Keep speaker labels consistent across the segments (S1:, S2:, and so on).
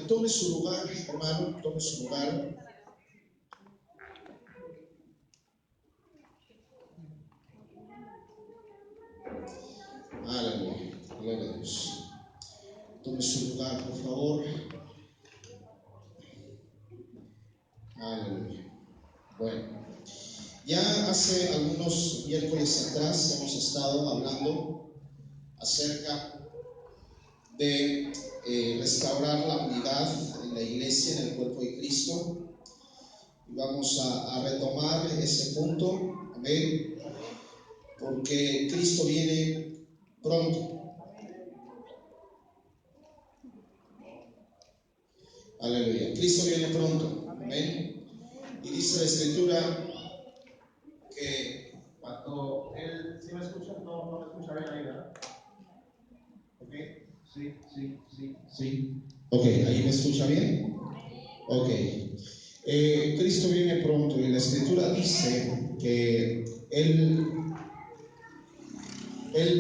S1: tome su lugar, hermano, tome su lugar. Aleluya, gloria a Dios. Tome su lugar, por favor. Aleluya. Bueno, ya hace algunos miércoles atrás hemos estado hablando acerca de restaurar la unidad en la iglesia, en el cuerpo de Cristo. Y vamos a retomar ese punto, amén, porque Cristo viene pronto. Aleluya, Cristo viene pronto, amén. Y dice la Escritura que cuando Él, ¿sí me escucha? No me escucha bien ahí, ¿verdad? ¿Ok? Sí. Ok, ¿ahí me escucha bien? Ok. Cristo viene pronto y la Escritura dice que Él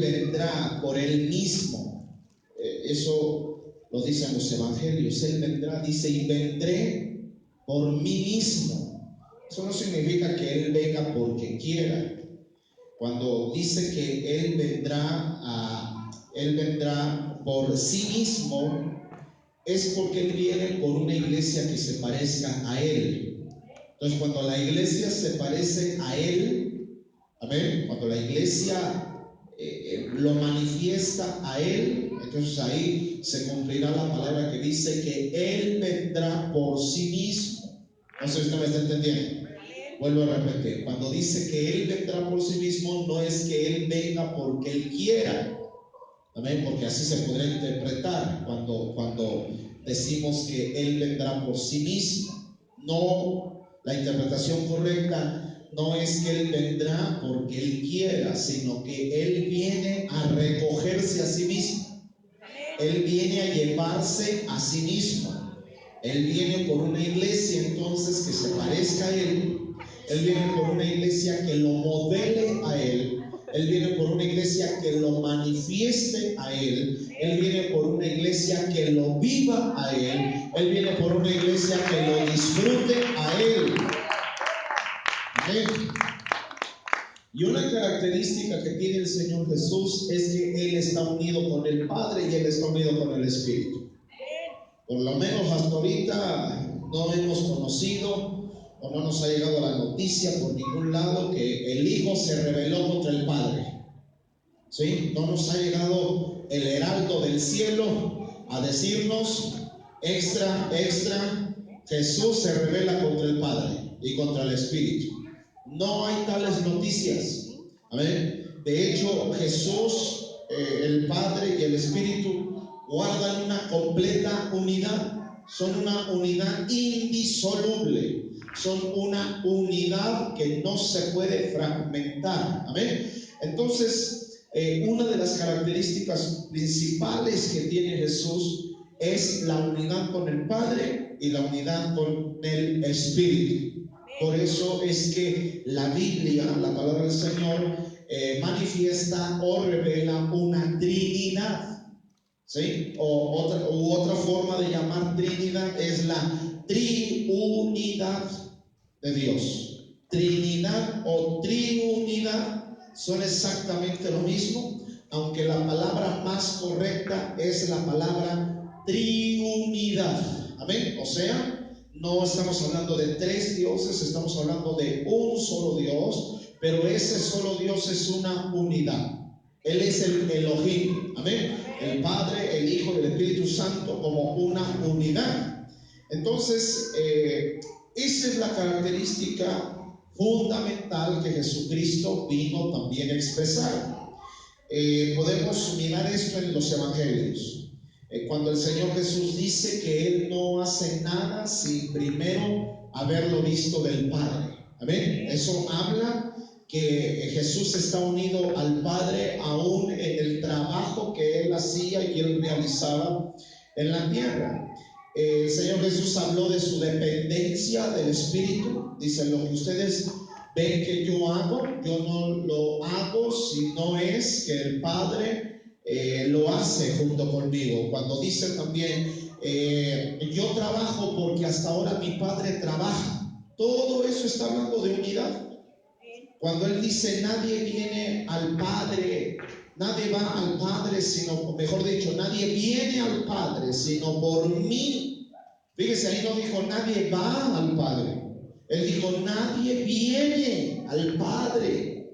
S1: vendrá por Él mismo. Eso lo dicen los evangelios. Él vendrá, dice, y vendré por mí mismo. Eso no significa que Él venga porque quiera. Cuando dice que Él vendrá por sí mismo, es porque Él viene por una iglesia que se parezca a Él. Entonces, cuando la iglesia se parece a Él, amén, cuando la iglesia lo manifiesta a Él, entonces ahí se cumplirá la palabra que dice que Él vendrá por sí mismo. No sé si usted me está entendiendo. Vuelvo a repetir, cuando dice que Él vendrá por sí mismo, no es que Él venga porque Él quiera, amén, porque así se podría interpretar cuando decimos que Él vendrá por sí mismo. No, la interpretación correcta no es que Él vendrá porque Él quiera, sino que Él viene a recogerse a sí mismo. Él viene a llevarse a sí mismo. Él viene por una iglesia entonces que se parezca a Él. Él viene por una iglesia que lo modele a Él. Él viene por una iglesia que lo manifieste a Él. Él viene por una iglesia que lo viva a Él. Él viene por una iglesia que lo disfrute a Él. Amén. Y una característica que tiene el Señor Jesús es que Él está unido con el Padre y Él está unido con el Espíritu. Por lo menos hasta ahorita no hemos conocido o no nos ha llegado la noticia por ningún lado que el Hijo se rebeló contra el Padre. ¿Sí? No nos ha llegado el heraldo del cielo a decirnos extra, Jesús se rebela contra el Padre y contra el Espíritu. No hay tales noticias. Amén. De hecho, Jesús, el Padre y el Espíritu guardan una completa unidad. Son una unidad indisoluble. Son una unidad que no se puede fragmentar. Amén. Entonces, una de las características principales que tiene Jesús es la unidad con el Padre y la unidad con el Espíritu. Por eso es que la Biblia, la palabra del Señor, manifiesta o revela una Trinidad. ¿Sí? Otra forma de llamar Trinidad es la triunidad de Dios. Trinidad o triunidad son exactamente lo mismo, aunque la palabra más correcta es la palabra triunidad. Amén. O sea, no estamos hablando de tres dioses, estamos hablando de un solo Dios, pero ese solo Dios es una unidad. Él es el Elohim, amén, el Padre, el Hijo y el Espíritu Santo como una unidad. Entonces, esa es la característica fundamental que Jesucristo vino también a expresar. Podemos mirar esto en los evangelios. Cuando el Señor Jesús dice que Él no hace nada sin primero haberlo visto del Padre. Amén. Eso habla que Jesús está unido al Padre aún en el trabajo que Él hacía y que Él realizaba en la tierra. El Señor Jesús habló de su dependencia del Espíritu. Dice, lo que ustedes ven que yo hago, yo no lo hago si no es que el Padre lo hace junto conmigo. Cuando dice también, yo trabajo porque hasta ahora mi padre trabaja. Todo eso está hablando de unidad. Cuando él dice nadie viene al Padre, nadie va al Padre sino, mejor dicho, nadie viene al Padre sino por mí. Fíjese, ahí no dijo nadie va al Padre. Él dijo nadie viene al Padre.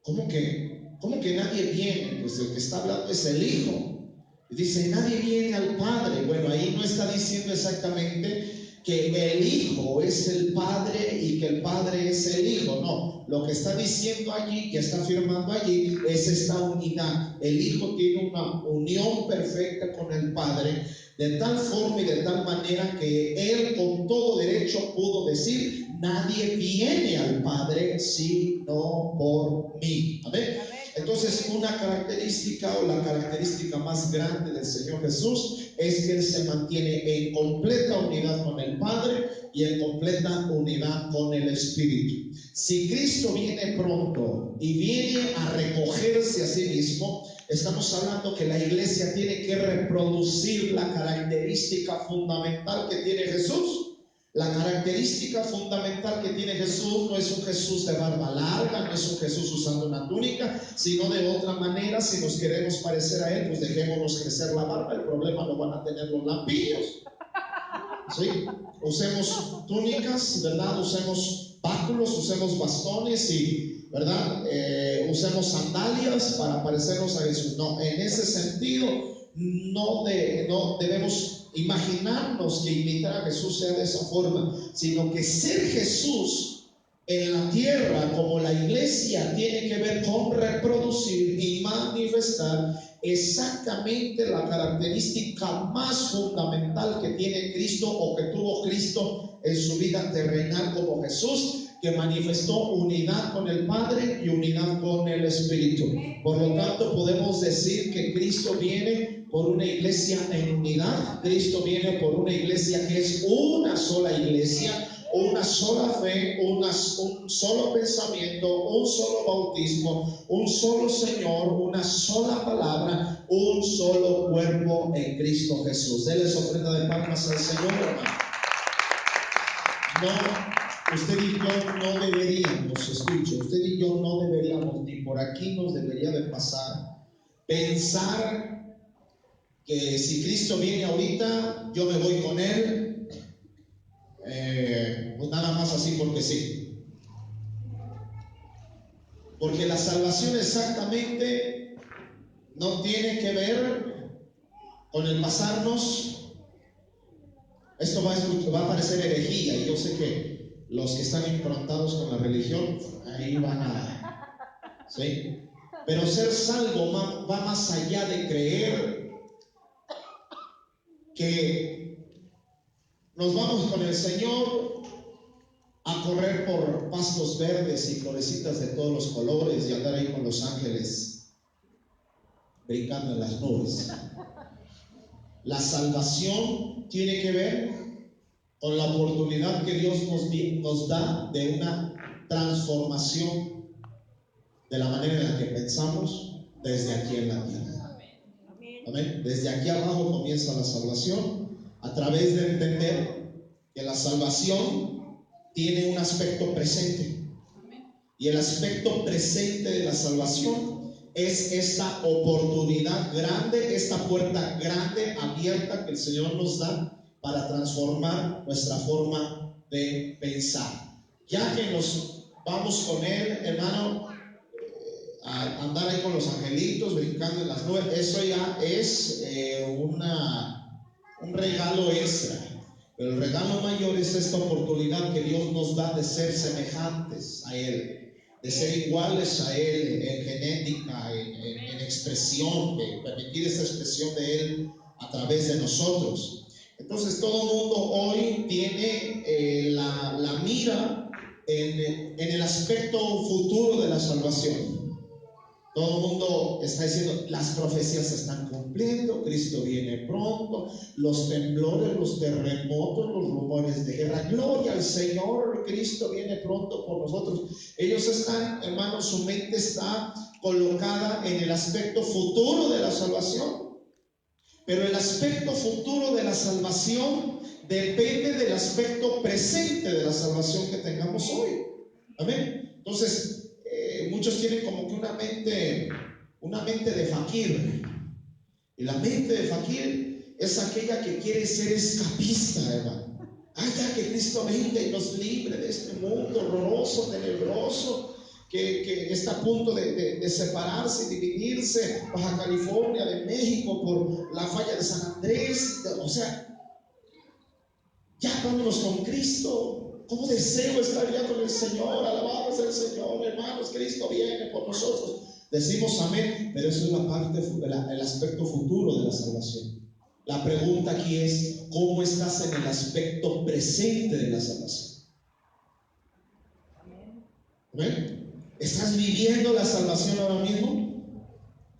S1: ¿Cómo que nadie viene? Pues el que está hablando es el Hijo. Y dice nadie viene al Padre. Bueno, ahí no está diciendo exactamente que el Hijo es el Padre y que el Padre es el Hijo. No, lo que está diciendo allí, que está afirmando allí, es esta unidad. El Hijo tiene una unión perfecta con el Padre, de tal forma y de tal manera que Él con todo derecho pudo decir, nadie viene al Padre sino por mí. Amén. Entonces, una característica o la característica más grande del Señor Jesús es que Él se mantiene en completa unidad con el Padre y en completa unidad con el Espíritu. Si Cristo viene pronto y viene a recogerse a sí mismo, estamos hablando que la iglesia tiene que reproducir la característica fundamental que tiene Jesús. La característica fundamental que tiene Jesús no es un Jesús de barba larga, no es un Jesús usando una túnica, sino de otra manera. Si nos queremos parecer a Él, pues dejémonos crecer la barba. El problema lo van a tener los lampiños. ¿Sí? Usemos túnicas, ¿verdad? Usemos báculos, usemos bastones y, ¿verdad? Usemos sandalias para parecernos a Jesús. No, en ese sentido no debemos imaginarnos que imitar a Jesús sea de esa forma, sino que ser Jesús en la tierra como la iglesia tiene que ver con reproducir y manifestar exactamente la característica más fundamental que tiene Cristo o que tuvo Cristo en su vida terrenal como Jesús, que manifestó unidad con el Padre y unidad con el Espíritu. Por lo tanto, podemos decir que Cristo viene por una iglesia en unidad. Cristo viene por una iglesia que es una sola iglesia, una sola fe, un solo pensamiento, un solo bautismo, un solo Señor, una sola palabra, un solo cuerpo en Cristo Jesús. Denle ofrenda de palmas al Señor, hermano. No, usted y yo no deberíamos, escuche, usted y yo no deberíamos, ni por aquí nos debería de pasar, pensar que si Cristo viene ahorita, yo me voy con Él, pues nada más así porque sí. Porque la salvación exactamente no tiene que ver con el pasarnos. Esto va a parecer herejía, y yo sé que los que están improntados con la religión, ahí van a... ¿sí? Pero ser salvo va más allá de creer que nos vamos con el Señor a correr por pastos verdes y florecitas de todos los colores y andar ahí con los ángeles brincando en las nubes. La salvación tiene que ver con la oportunidad que Dios nos da de una transformación de la manera en la que pensamos desde aquí en la tierra. Amén. Desde aquí abajo comienza la salvación, a través de entender que la salvación tiene un aspecto presente. Y el aspecto presente de la salvación es esta oportunidad grande, esta puerta grande abierta que el Señor nos da para transformar nuestra forma de pensar. Ya que nos vamos con Él, hermano, a andar ahí con los angelitos brincando en las nubes, eso ya es un regalo extra. Pero el regalo mayor es esta oportunidad que Dios nos da de ser semejantes a Él, de ser iguales a Él en genética, en expresión, de permitir esa expresión de Él a través de nosotros. Entonces todo el mundo hoy tiene la mira en el aspecto futuro de la salvación. Todo el mundo está diciendo, las profecías se están cumpliendo, Cristo viene pronto, los temblores, los terremotos, los rumores de guerra, gloria al Señor, Cristo viene pronto por nosotros. Ellos están, hermanos, su mente está colocada en el aspecto futuro de la salvación. Pero el aspecto futuro de la salvación depende del aspecto presente de la salvación que tengamos hoy. Amén. Entonces, muchos tienen como que una mente de fakir. Y la mente de fakir es aquella que quiere ser escapista, hermano. Ya que Cristo venga y nos libre de este mundo horroroso, tenebroso, que está a punto de separarse y dividirse Baja California de México por la falla de San Andrés. O sea, ya vámonos con Cristo. ¿Cómo deseo estar ya con el Señor? Alabado sea el Señor, hermanos. Cristo viene por nosotros. Decimos amén, pero eso es la parte, el aspecto futuro de la salvación. La pregunta aquí es: ¿cómo estás en el aspecto presente de la salvación? ¿Amén? ¿Estás viviendo la salvación ahora mismo?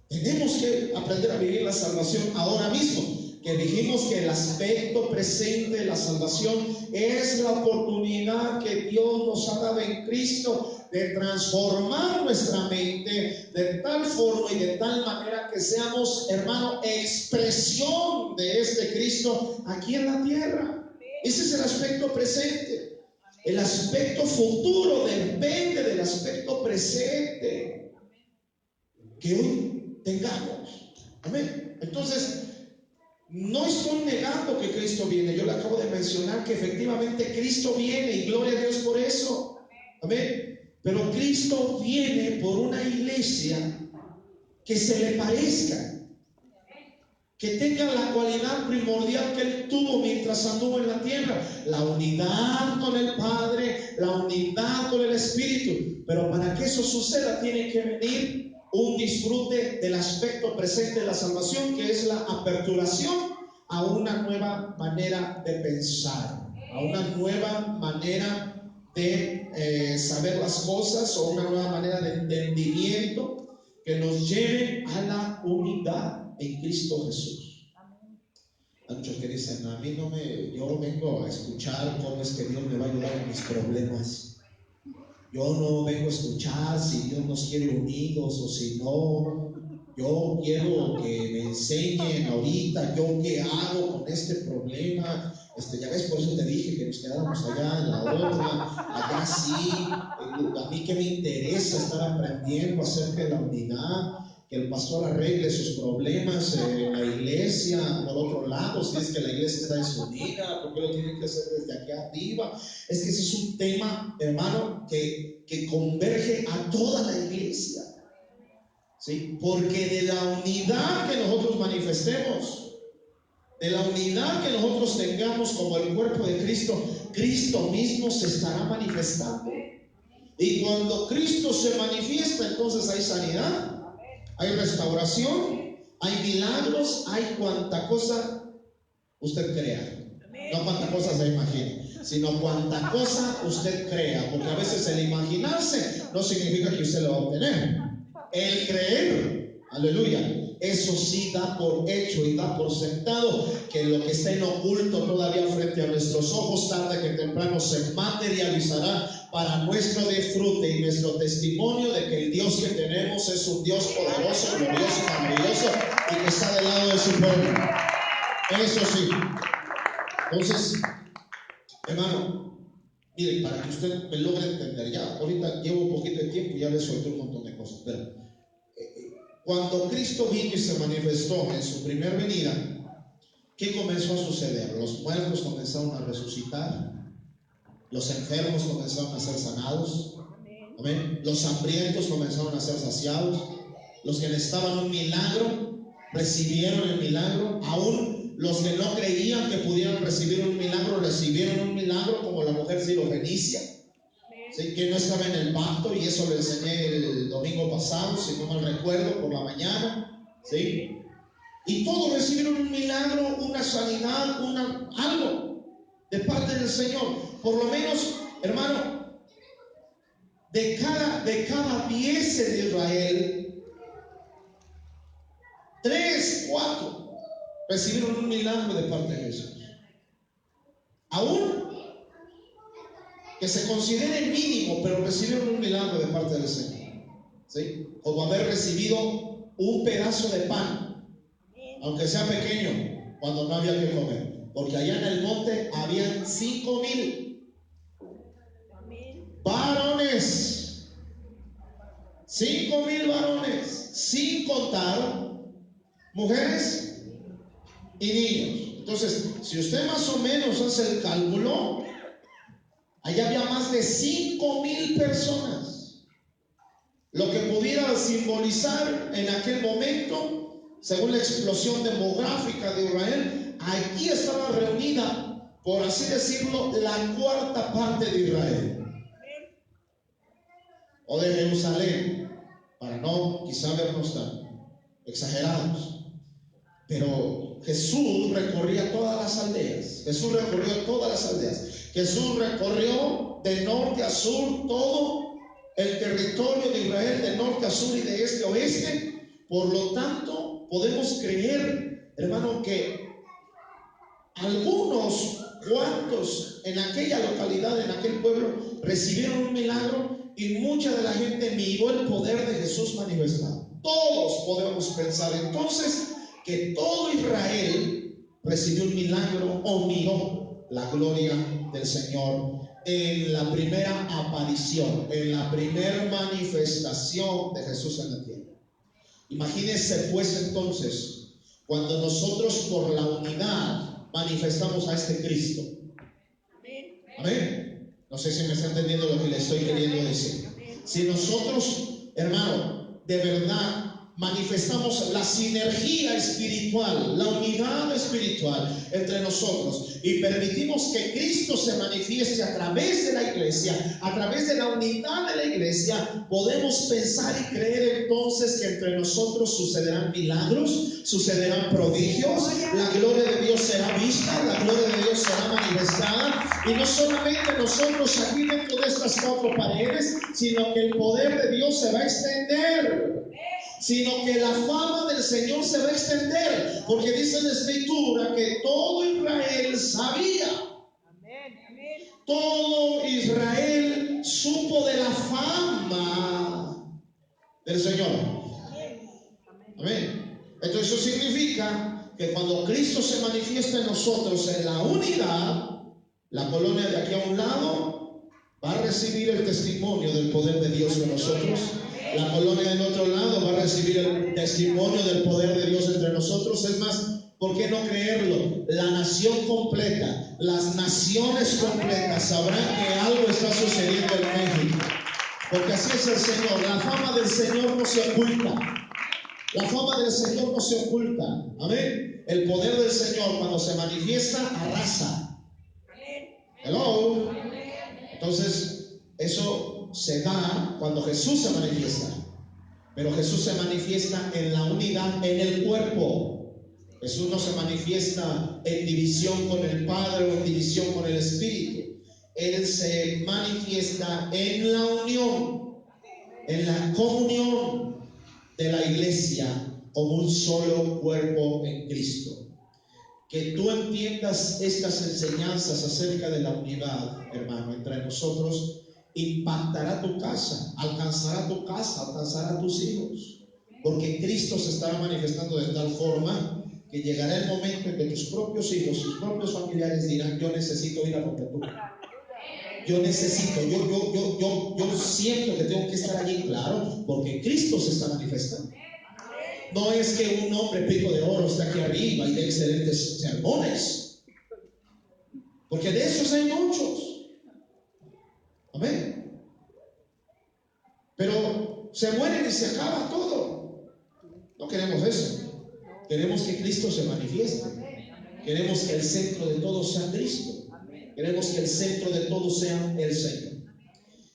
S1: Tenemos que aprender a vivir la salvación ahora mismo. Que dijimos que el aspecto presente de la salvación es la oportunidad que Dios nos ha dado en Cristo de transformar nuestra mente de tal forma y de tal manera que seamos, hermano, expresión de este Cristo aquí en la tierra. Ese es el aspecto presente. El aspecto futuro depende del aspecto presente que hoy tengamos. Amén. Entonces, no estoy negando que Cristo viene. Yo le acabo de mencionar que efectivamente Cristo viene y gloria a Dios por eso. Amén. Pero Cristo viene por una iglesia que se le parezca, que tenga la cualidad primordial que Él tuvo mientras anduvo en la tierra: la unidad con el Padre, la unidad con el Espíritu. Pero para que eso suceda tiene que venir un disfrute del aspecto presente de la salvación, que es la aperturación a una nueva manera de pensar, a una nueva manera de saber las cosas, o una nueva manera de entendimiento que nos lleve a la unidad en Cristo Jesús. Hay muchos que dicen: a mí yo vengo a escuchar cómo es que Dios me va a ayudar en mis problemas. Yo no vengo a escuchar si Dios nos quiere unidos o si no. Yo quiero que me enseñen ahorita yo qué hago con este problema. Ya ves, por eso te dije que nos quedáramos allá en la otra. Allá sí, a mí que me interesa estar aprendiendo acerca de la unidad, que el pastor arregle sus problemas en la iglesia. Por otro lado, si es que la iglesia está desunida, ¿por qué lo tienen que hacer desde aquí arriba? Es que ese es un tema, hermano, que converge a toda la iglesia. ¿Sí? Porque de la unidad que nosotros manifestemos, de la unidad que nosotros tengamos como el cuerpo de Cristo, Cristo mismo se estará manifestando. Y cuando Cristo se manifiesta, entonces hay sanidad, hay restauración, hay milagros, hay cuanta cosa usted crea. No cuanta cosa se imagine, sino cuanta cosa usted crea. Porque a veces el imaginarse no significa que usted lo va a obtener. El creer, aleluya, eso sí da por hecho y da por sentado que lo que está en oculto todavía frente a nuestros ojos, tarde que temprano se materializará para nuestro disfrute y nuestro testimonio de que el Dios que tenemos es un Dios poderoso, glorioso, maravilloso y que está del lado de su pueblo. Eso sí. Entonces, hermano, miren, para que usted me logre entender, ya ahorita llevo un poquito de tiempo y ya le solté un montón de cosas, pero cuando Cristo vino y se manifestó en su primer venida, ¿qué comenzó a suceder? Los muertos comenzaron a resucitar, los enfermos comenzaron a ser sanados, ¿amén? Los hambrientos comenzaron a ser saciados, los que necesitaban un milagro recibieron el milagro, aún los que no creían que pudieran recibir un milagro recibieron un milagro, como la mujer sirofenicia, ¿sí? Que no estaba en el pacto, y eso lo enseñé el domingo pasado, si no mal recuerdo, por la mañana, ¿sí? Y todos recibieron un milagro, una sanidad, algo de parte del Señor. Por lo menos, hermano, de cada 10 de Israel, 3, 4 recibieron un milagro de parte de Jesús. Aún que se considere mínimo, pero recibieron un milagro de parte del Señor, ¿sí? Como haber recibido un pedazo de pan, aunque sea pequeño, cuando no había que comer. porque allá en el monte habían 5,000 varones, 5,000 varones, sin contar mujeres y niños. Entonces, si usted más o menos hace el cálculo, allá había más de 5,000 personas, lo que pudiera simbolizar en aquel momento, según la explosión demográfica de Israel, aquí estaba reunida, por así decirlo, la cuarta parte de Israel o de Jerusalén, para no quizá vernos tan exagerados. Pero Jesús recorría todas las aldeas. Jesús recorrió todas las aldeas. Jesús recorrió de norte a sur todo el territorio de Israel, de norte a sur y de este a oeste. Por lo tanto, podemos creer, hermano, que algunos cuantos en aquella localidad, en aquel pueblo, recibieron un milagro y mucha de la gente miró el poder de Jesús manifestado. Todos podemos pensar entonces que todo Israel recibió un milagro o miró la gloria del Señor en la primera aparición, en la primera manifestación de Jesús en la tierra. Imagínense pues entonces cuando nosotros por la unidad manifestamos a este Cristo. Amén. No sé si me está entendiendo lo que le estoy queriendo decir. Si nosotros, hermano, de verdad manifestamos la sinergia espiritual, la unidad espiritual entre nosotros y permitimos que Cristo se manifieste a través de la iglesia, a través de la unidad de la iglesia, podemos pensar y creer entonces que entre nosotros sucederán milagros, sucederán prodigios, la gloria de Dios será vista, la gloria de Dios será manifestada, y no solamente nosotros aquí dentro de estas cuatro paredes, sino que el poder de Dios se va a extender, sino que la fama del Señor se va a extender, porque dice la Escritura que todo Israel sabía. Todo Israel supo de la fama del Señor. Amén. Entonces eso significa que cuando Cristo se manifiesta en nosotros en la unidad, la colonia de aquí a un lado va a recibir el testimonio del poder de Dios en nosotros. La colonia del otro lado va a recibir el testimonio del poder de Dios entre nosotros. Es más, ¿por qué no creerlo? La nación completa, las naciones completas sabrán que algo está sucediendo en México. Porque así es el Señor. La fama del Señor no se oculta. La fama del Señor no se oculta. Amén. El poder del Señor cuando se manifiesta arrasa. Hello. Entonces, eso se da cuando Jesús se manifiesta. Pero Jesús se manifiesta en la unidad, en el cuerpo. Jesús no se manifiesta en división con el Padre o en división con el Espíritu. Él se manifiesta en la unión, en la comunión de la iglesia como un solo cuerpo en Cristo. Que tú entiendas estas enseñanzas acerca de la unidad, hermano, entre nosotros, impactará tu casa, alcanzará a tus hijos, porque Cristo se estará manifestando de tal forma que llegará el momento en que tus propios hijos, tus propios familiares dirán: yo necesito ir a donde tú. Yo necesito, yo siento que tengo que estar allí, claro, porque Cristo se está manifestando. No es que un hombre pico de oro está aquí arriba y de excelentes sermones, porque de esos hay muchos. Amén. Pero se mueren y se acaba todo. No queremos eso. Queremos que Cristo se manifieste. Queremos que el centro de todo sea Cristo. Queremos que el centro de todo sea el Señor.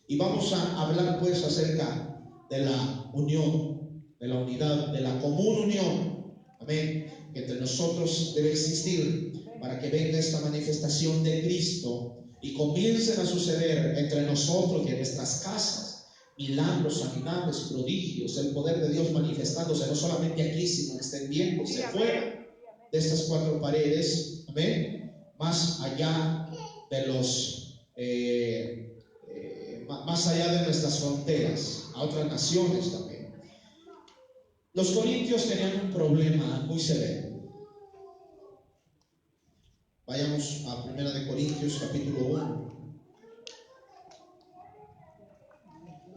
S1: Y vamos a hablar pues acerca de la unión, de la unidad, de la común unión. Amén. Que entre nosotros debe existir para que venga esta manifestación de Cristo y comiencen a suceder entre nosotros y en nuestras casas milagros, sanidades, prodigios, el poder de Dios manifestándose no solamente aquí, sino extendiéndose fuera de estas cuatro paredes. Amén. Más allá de más allá de nuestras fronteras, a otras naciones también. Los corintios tenían un problema muy severo. Vayamos a 1 Corintios capítulo 1.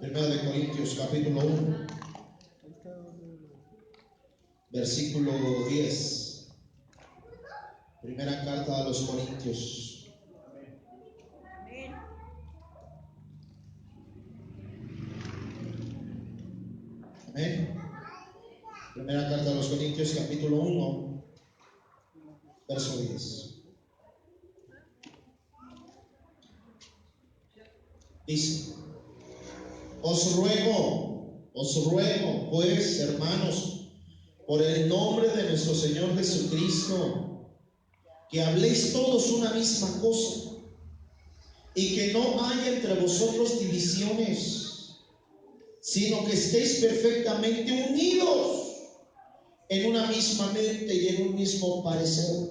S1: 1 Corintios capítulo 1, versículo 10. Primera carta a los Corintios. Amén. Primera carta a los Corintios capítulo 1, verso 10. Dice: os ruego pues, hermanos, por el nombre de nuestro Señor Jesucristo, que habléis todos una misma cosa, y que no haya entre vosotros divisiones, sino que estéis perfectamente unidos en una misma mente y en un mismo parecer.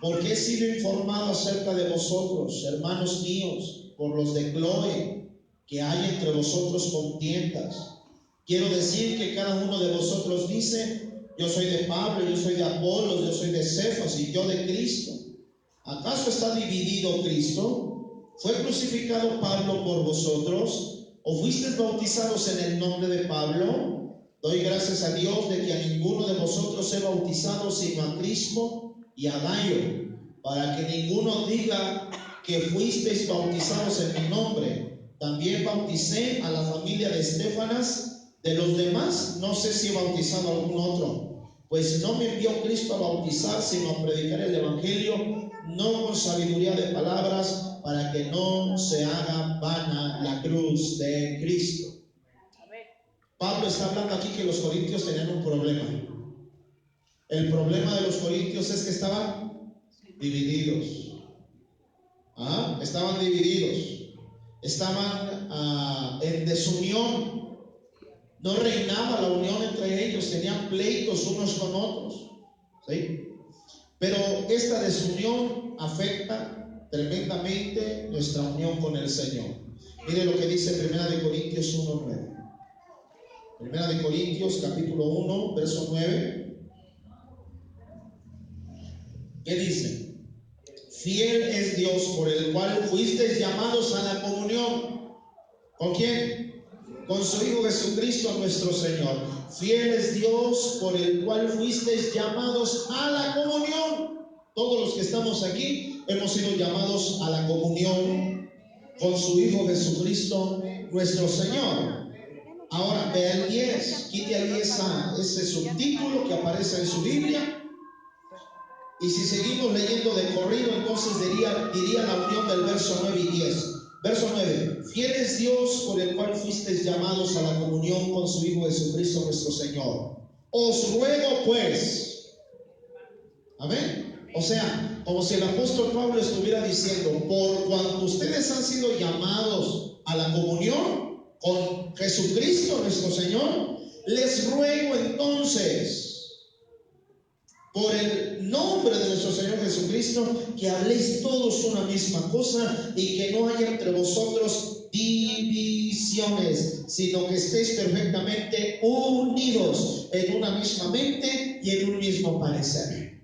S1: Porque he sido informado acerca de vosotros, hermanos míos, por los de Chloe, que hay entre vosotros contiendas. Quiero decir que cada uno de vosotros dice: yo soy de Pablo, yo soy de Apolos, yo soy de Cefas y yo de Cristo. ¿Acaso está dividido Cristo? ¿Fue crucificado Pablo por vosotros? ¿O fuisteis bautizados en el nombre de Pablo? Doy gracias a Dios de que a ninguno de vosotros he bautizado sino a Crispo y a Gaio, para que ninguno diga que fuisteis bautizados en mi nombre. También bauticé a la familia de Estéfanas. De los demás no sé si he bautizado a algún otro, pues no me envió Cristo a bautizar, sino a predicar el evangelio, no con sabiduría de palabras, para que no se haga vana la cruz de Cristo. Pablo está hablando aquí que los corintios tenían un problema. El problema de los corintios es que estaban divididos. Estaban divididos. Estaban en desunión. No reinaba la unión entre ellos. Tenían pleitos unos con otros. ¿Sí? Pero esta desunión afecta tremendamente nuestra unión con el Señor. Mire lo que dice 1 Corintios 1:9. 1 Corintios capítulo 1, verso 9. ¿Qué dice? Fiel es Dios, por el cual fuisteis llamados a la comunión. ¿Con quién? Con su Hijo Jesucristo nuestro Señor. Fiel es Dios, por el cual fuisteis llamados a la comunión. Todos los que estamos aquí hemos sido llamados a la comunión con su Hijo Jesucristo nuestro Señor. Ahora vea el 10, quite ahí ese subtítulo que aparece en su Biblia. Y si seguimos leyendo de corrido, entonces diría la unión del verso 9 y 10. Verso 9: fiel es Dios, por el cual fuisteis llamados a la comunión con su Hijo Jesucristo nuestro Señor. Os ruego pues. Amén. O sea, como si el apóstol Pablo estuviera diciendo: por cuanto ustedes han sido llamados a la comunión con Jesucristo nuestro Señor, les ruego entonces, por el nombre de nuestro Señor Jesucristo, que habléis todos una misma cosa y que no haya entre vosotros divisiones, sino que estéis perfectamente unidos en una misma mente y en un mismo parecer.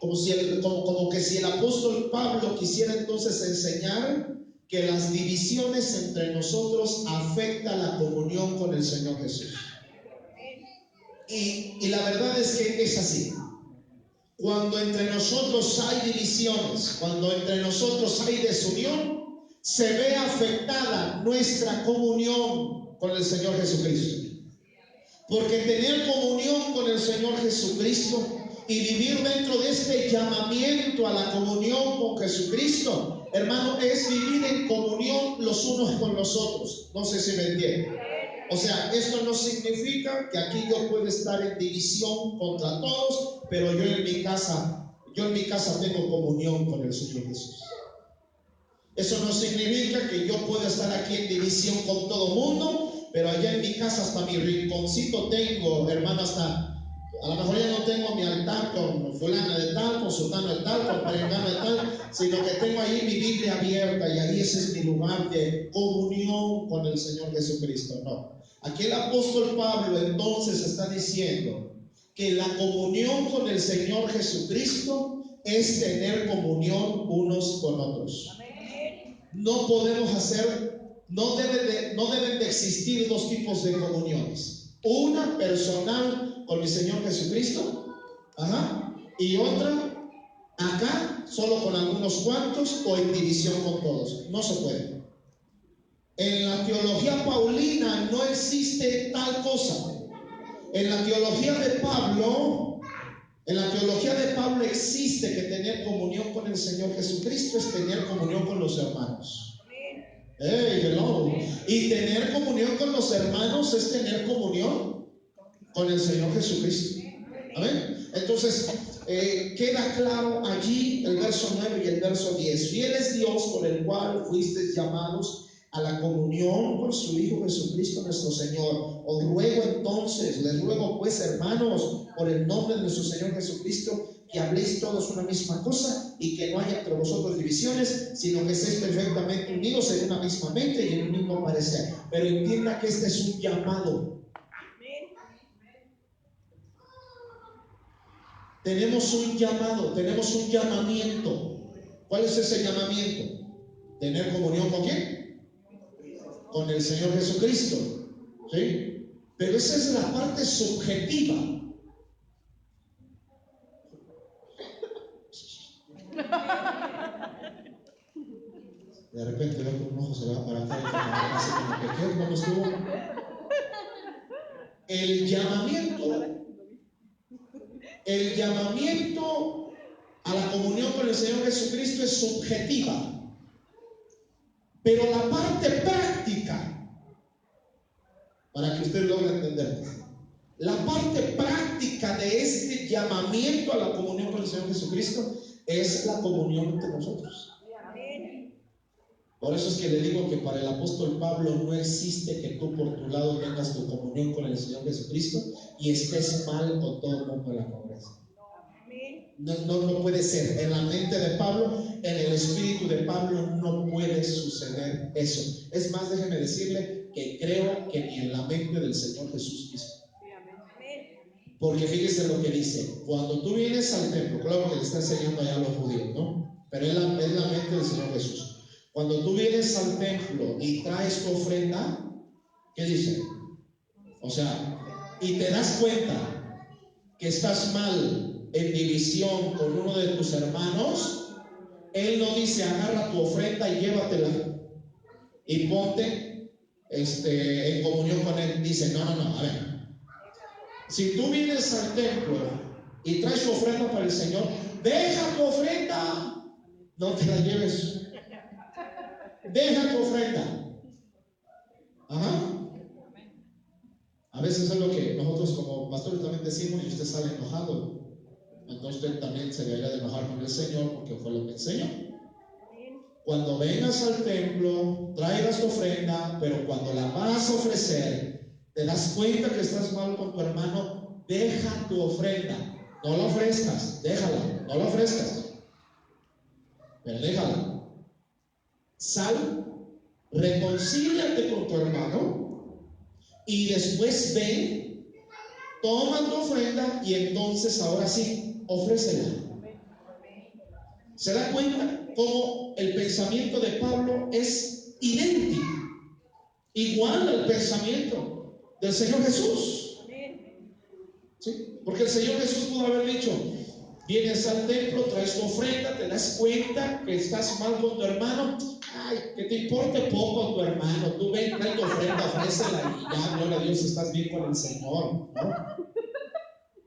S1: Como que si el apóstol Pablo quisiera entonces enseñar que las divisiones entre nosotros afectan la comunión con el Señor Jesús. Y la verdad es que es así. Cuando entre nosotros hay divisiones, cuando entre nosotros hay desunión, se ve afectada nuestra comunión con el Señor Jesucristo. Porque tener comunión con el Señor Jesucristo y vivir dentro de este llamamiento a la comunión con Jesucristo, hermano, es vivir en comunión los unos con los otros. No sé si me entienden. O sea, esto no significa que aquí yo pueda estar en división contra todos, pero yo en mi casa tengo comunión con el Señor Jesús. Eso no significa que yo pueda estar aquí en división con todo mundo, pero allá en mi casa hasta mi rinconcito tengo, hermano, hasta a lo mejor ya no tengo mi altar con fulana de tal, con sultano de tal, con perengano de tal, sino que tengo ahí mi Biblia abierta y ahí ese es mi lugar de comunión con el Señor Jesucristo. No. Aquí el apóstol Pablo entonces está diciendo que la comunión con el Señor Jesucristo es tener comunión unos con otros. No podemos hacer, no deben de existir dos tipos de comuniones. Una personal con mi Señor Jesucristo, y otra acá solo con algunos cuantos o en división con todos. No se puede. En la teología paulina no existe tal cosa. En la teología de Pablo existe que tener comunión con el Señor Jesucristo es tener comunión con los hermanos. Hey, hello. Y tener comunión con los hermanos es tener comunión con el Señor Jesucristo. Amén. Entonces, queda claro allí el verso 9 y el verso 10. Fiel es Dios por el cual fuisteis llamados a la comunión con su Hijo Jesucristo nuestro Señor. Os ruego entonces, les ruego pues, hermanos, por el nombre de nuestro Señor Jesucristo, que habléis todos una misma cosa y que no haya entre vosotros divisiones, sino que estéis perfectamente unidos en una misma mente y en un mismo parecer. Pero entienda que este es un llamado. Tenemos un llamado, tenemos un llamamiento. ¿Cuál es ese llamamiento? ¿Tener comunión con quién? Con el Señor Jesucristo. ¿Sí? Pero esa es la parte subjetiva. De repente veo que un ojo se va para acá y así como que ¿qué? ¿Cómo estuvo? El llamamiento a la comunión con el Señor Jesucristo es subjetiva, pero la parte práctica, para que usted logre entender, la parte práctica de este llamamiento a la comunión con el Señor Jesucristo es la comunión entre nosotros. Por eso es que le digo que para el apóstol Pablo no existe que tú por tu lado tengas tu comunión con el Señor Jesucristo y estés mal con todo el mundo en la congregación. No puede ser. En la mente de Pablo, en el espíritu de Pablo, no puede suceder eso. Es más, déjeme decirle que creo que ni en la mente del Señor Jesús mismo. Porque fíjese lo que dice: cuando tú vienes al templo, claro que le está enseñando allá a los judíos, ¿no? Pero es la mente del Señor Jesús. Cuando tú vienes al templo y traes tu ofrenda, ¿qué dice? O sea, y te das cuenta que estás mal en división con uno de tus hermanos, Él no dice agarra tu ofrenda y llévatela y ponte en comunión con Él. Dice no, a ver, si tú vienes al templo y traes tu ofrenda para el Señor, deja tu ofrenda, no te la lleves. Deja tu ofrenda. A veces es lo que nosotros como pastores también decimos, y usted sale enojado. Entonces usted también se debería de enojar con el Señor porque fue lo que enseñó. Cuando vengas al templo, traigas tu ofrenda, pero cuando la vas a ofrecer, te das cuenta que estás mal con tu hermano, deja tu ofrenda. No la ofrezcas, déjala, no la ofrezcas, pero déjala. Sal, reconcíliate con tu hermano y después ven, toma tu ofrenda y entonces ahora sí, ofrécela. ¿Se da cuenta cómo el pensamiento de Pablo es idéntico, igual al pensamiento del Señor Jesús? ¿Sí? Porque el Señor Jesús pudo haber dicho: vienes al templo, traes tu ofrenda, te das cuenta que estás mal con tu hermano, ay, que te importe poco tu hermano, tú ven, trae tu ofrenda, ofrécela y ya, gloria a Dios, estás bien con el Señor.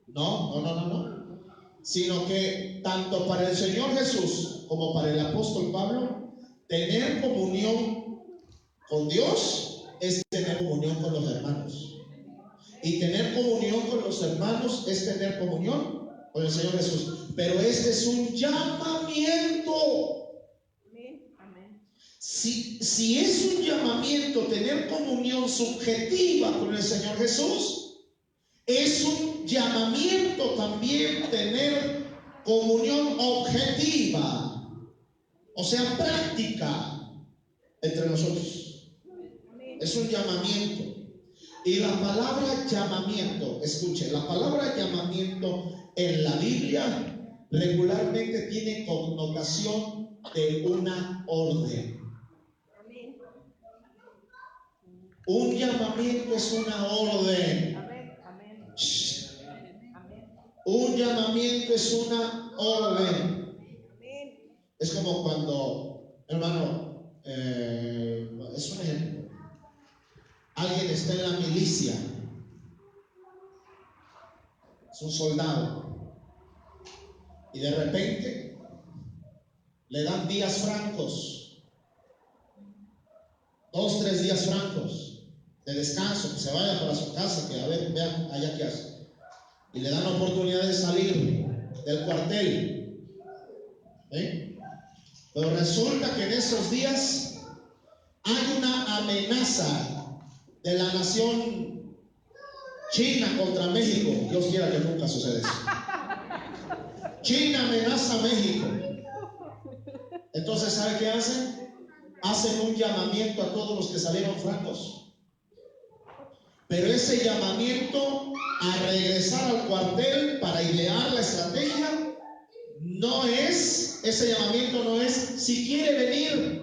S1: No. Sino que tanto para el Señor Jesús como para el apóstol Pablo, tener comunión con Dios es tener comunión con los hermanos. Y tener comunión con los hermanos es tener comunión con el Señor Jesús. Pero este es un llamamiento. Si es un llamamiento tener comunión subjetiva con el Señor Jesús, es un llamamiento también tener comunión objetiva, o sea, práctica entre nosotros. Es un llamamiento. Y la palabra llamamiento, escuche, la palabra llamamiento en la Biblia regularmente tiene connotación de una orden. Un llamamiento es una orden. Un llamamiento es una orden. Es como cuando, hermano, es un ejemplo. Alguien está en la milicia, es un soldado, y de repente le dan días francos, 2, 3 días francos de descanso, que se vaya para su casa, que a ver, vean allá qué hace. Y le dan oportunidad de salir del cuartel. Pero resulta que en esos días hay una amenaza de la nación China contra México. Dios quiera que nunca suceda eso. China amenaza a México. Entonces, ¿sabe qué hacen? Hacen un llamamiento a todos los que salieron francos. Pero ese llamamiento a regresar al cuartel para idear la estrategia no es, ese llamamiento no es si quiere venir.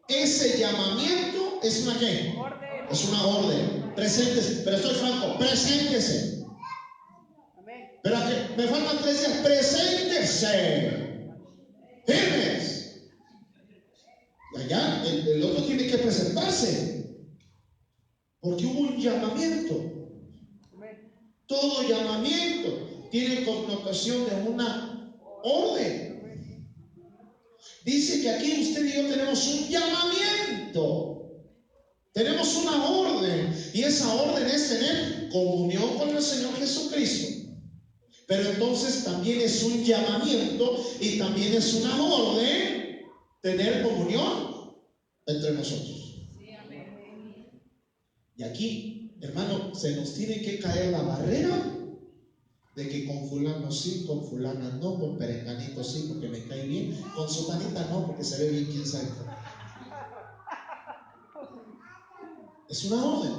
S1: Ese llamamiento es una ¿qué? Es una orden. Preséntese, pero estoy franco, preséntese. Pero que me faltan 3 días, preséntese. Firmes. Y allá el otro tiene que presentarse. Porque hubo un llamamiento. Todo llamamiento tiene connotación de una orden. Dice que aquí usted y yo tenemos un llamamiento. Tenemos una orden. Y esa orden es tener comunión con el Señor Jesucristo. Pero entonces también es un llamamiento y también es una orden tener comunión entre nosotros. Y aquí, hermano, se nos tiene que caer la barrera de que con fulano sí, con fulana no, con perenganito sí, porque me cae bien, con sotanita no, porque se ve bien, quién sabe. Es una orden.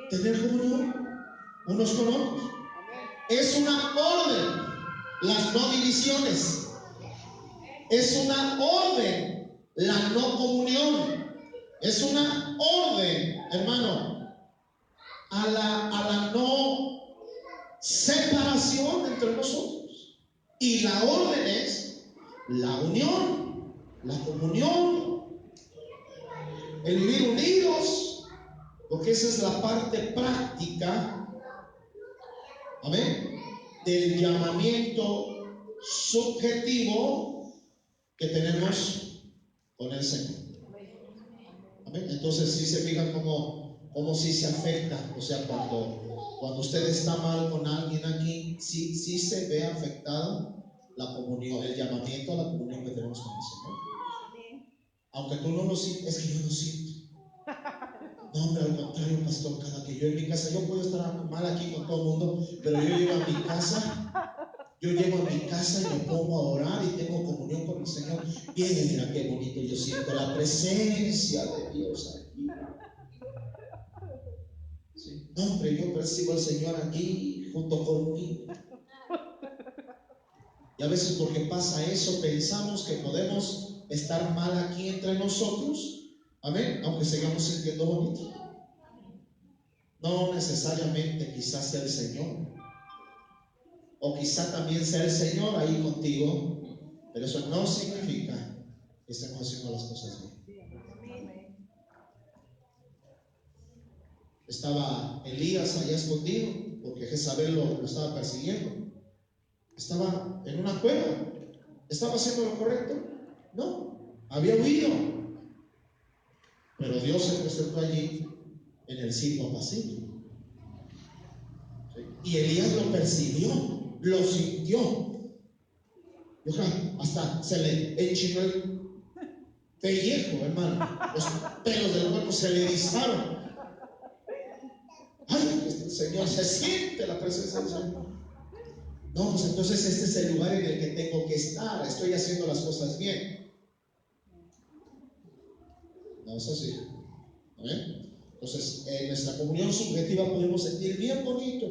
S1: Tener comunión unos con otros. Es una orden. Las no divisiones. Es una orden. La no comunión. Es una orden, hermano, a la no separación entre nosotros. Y la orden es la unión, la comunión, el vivir unidos, porque esa es la parte práctica, amén, del llamamiento subjetivo que tenemos con el Señor. Amén. Entonces, si se fijan cómo sí se afecta, o sea, cuando usted está mal con alguien aquí, sí se ve afectada la comunión, el llamamiento a la comunión que tenemos con el Señor. Aunque tú no lo sientes, es que yo lo siento. No, hombre, al contrario, pastor, cada que yo en mi casa, yo puedo estar mal aquí con todo el mundo, pero yo llego a mi casa y me pongo a orar y tengo comunión con el Señor. Bien, mira qué bonito, yo siento la presencia de Dios aquí. ¿Sí? No, hombre, yo percibo al Señor aquí junto conmigo. Y a veces porque pasa eso, pensamos que podemos estar mal aquí entre nosotros, amén, aunque sigamos sintiendo bonito. No necesariamente quizás sea el Señor, o quizá también sea el Señor ahí contigo, pero eso no significa que estemos haciendo las cosas bien. Estaba Elías allá escondido porque Jezabel lo estaba persiguiendo. Estaba en una cueva. ¿Estaba haciendo lo correcto? No, había huido. Pero Dios se presentó allí en el sitio apacible. ¿Sí? Y Elías lo percibió, lo sintió. Hasta se le enchinó el pellejo, hermano. Los pelos del cuerpo se le erizaron. Ay, el Señor, se siente la presencia del Señor. No, pues entonces este es el lugar en el que tengo que estar. Estoy haciendo las cosas bien. No es así. ¿Amén? Entonces, en nuestra comunión subjetiva podemos sentir bien bonito.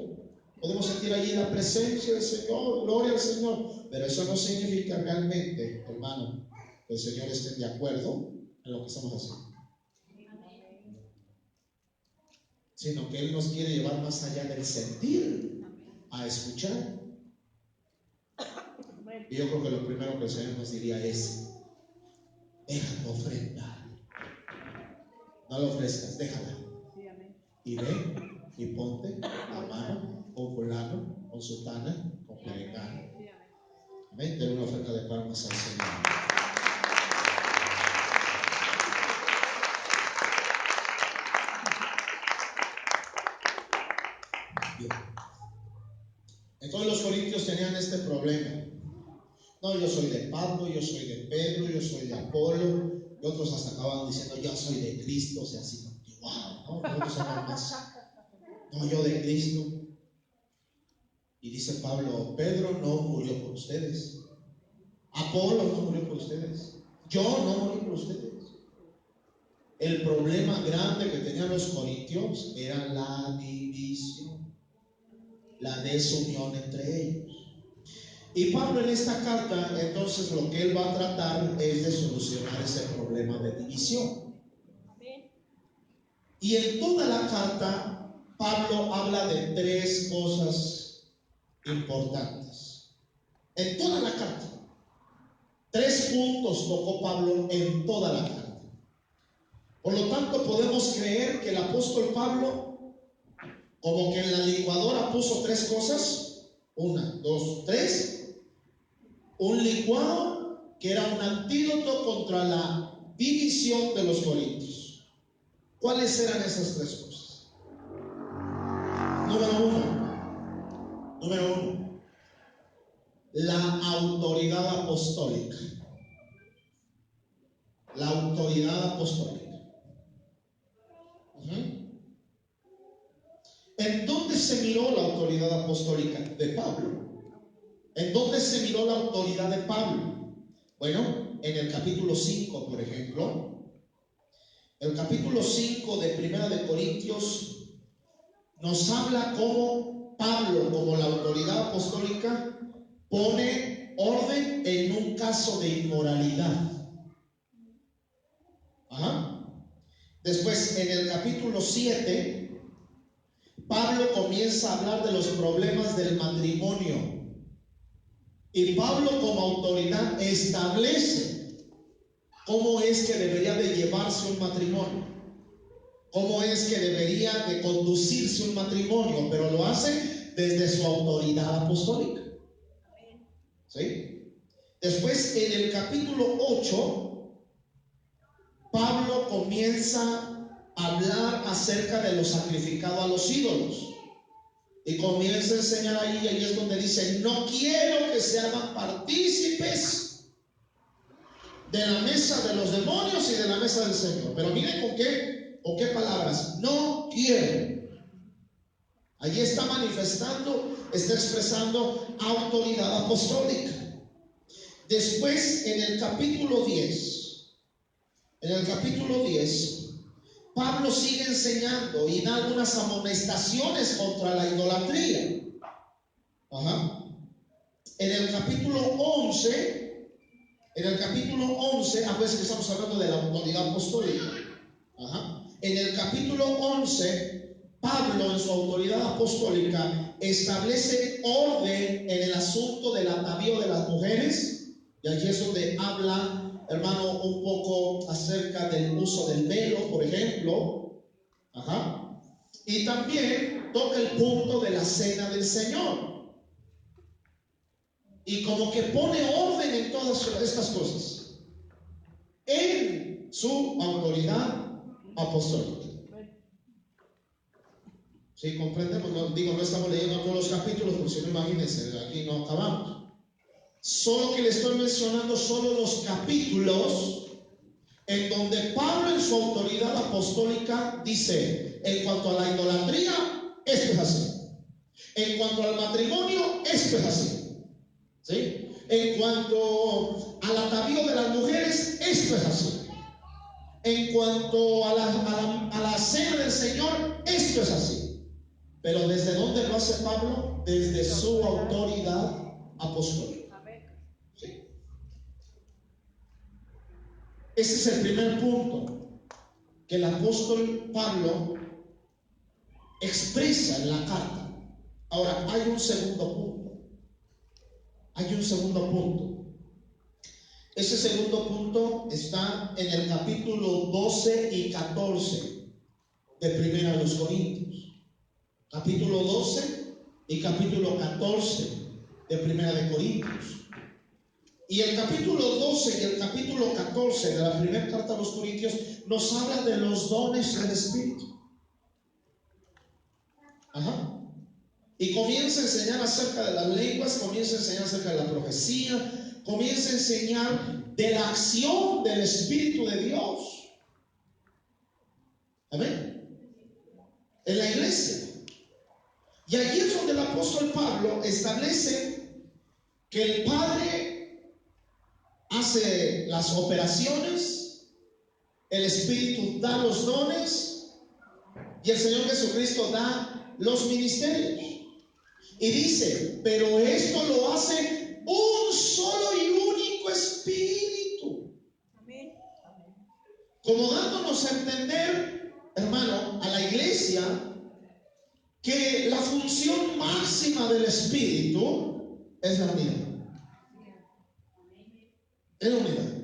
S1: Podemos sentir allí la presencia del Señor, gloria al Señor, pero eso no significa realmente, hermano, que el Señor esté de acuerdo en lo que estamos haciendo, sino que Él nos quiere llevar más allá del sentir a escuchar. Y yo creo que lo primero que el Señor nos diría es: deja tu ofrenda, no la ofrezcas, déjala, y ve y ponte la mano con fulano, con sutana, con perengano. Amén. Den una ofrenda de palmas al Señor. Bien. Entonces los corintios tenían este problema. No, yo soy de Pablo, yo soy de Pedro, yo soy de Apolo, y otros hasta acaban diciendo yo soy de Cristo, o sea, así como que wow, ¿no? Nosotros somos más. No, yo de Cristo. Y dice Pablo: Pedro no murió por ustedes, Apolo no murió por ustedes, yo no morí por ustedes. El problema grande que tenían los corintios era la división, la desunión entre ellos. Y Pablo en esta carta, entonces, lo que él va a tratar es de solucionar ese problema de división. Y en toda la carta, Pablo habla de tres cosas importantes. En toda la carta, 3 puntos tocó Pablo en toda la carta. Por lo tanto, podemos creer que el apóstol Pablo, como que en la licuadora puso 3 cosas: 1, 2, 3. Un licuado que era un antídoto contra la división de los corintios. ¿Cuáles eran esas 3 cosas? Número uno, la autoridad apostólica. La autoridad apostólica. ¿En dónde se miró la autoridad apostólica de Pablo? ¿En dónde se miró la autoridad de Pablo? Bueno, en el capítulo 5, por ejemplo. El capítulo 5 de Primera de Corintios nos habla cómo Pablo, como la autoridad apostólica, pone orden en un caso de inmoralidad. Después, en el capítulo 7, Pablo comienza a hablar de los problemas del matrimonio. Y Pablo, como autoridad, establece cómo es que debería de llevarse un matrimonio, cómo es que debería de conducirse un matrimonio, pero lo hace desde su autoridad apostólica. ¿Sí? Después, en el capítulo 8, Pablo comienza a hablar acerca de lo sacrificado a los ídolos. Y comienza a enseñar ahí, y ahí es donde dice: no quiero que se hagan partícipes de la mesa de los demonios y de la mesa del Señor. Pero miren con qué palabras: no quiero. Allí está manifestando, está expresando autoridad apostólica. Después, en el capítulo 10, Pablo sigue enseñando y da algunas amonestaciones contra la idolatría. En el capítulo 11, pues que estamos hablando de la autoridad apostólica. En el capítulo 11, Pablo, en su autoridad apostólica, establece orden en el asunto del atavío de las mujeres. Y allí es donde habla, hermano, un poco acerca del uso del velo, por ejemplo. Y también toca el punto de la cena del Señor. Y como que pone orden en todas estas cosas en su autoridad apostólica. ¿Sí comprendemos? No estamos leyendo todos los capítulos, porque si no, imagínense, aquí no acabamos. Solo que le estoy mencionando solo los capítulos en donde Pablo, en su autoridad apostólica, dice: en cuanto a la idolatría, esto es así. En cuanto al matrimonio, esto es así. ¿Sí? En cuanto al atavío de las mujeres, esto es así. En cuanto a la cena del Señor, esto es así. Pero ¿desde dónde lo hace Pablo? desde su autoridad apostólica. ¿Sí? Ese es el primer punto que el apóstol Pablo expresa en la carta. Ahora, hay un segundo punto. Ese segundo punto está en el capítulo 12 y 14 de Primera de los Corintios. Capítulo 12 y capítulo 14 de Primera de Corintios. Y el capítulo 12 y el capítulo 14 de la primera carta a los Corintios nos habla de los dones del Espíritu. Y comienza a enseñar acerca de las lenguas, comienza a enseñar acerca de la profecía, comienza a enseñar de la acción del Espíritu de Dios. Amén. En la iglesia. Y allí es donde el apóstol Pablo establece que el Padre hace las operaciones, el Espíritu da los dones y el Señor Jesucristo da los ministerios. Y dice, pero esto lo hace un solo y único Espíritu. Amén. Como dándonos a entender, hermano, a la iglesia, que la función máxima del Espíritu es la unidad. Es la unidad.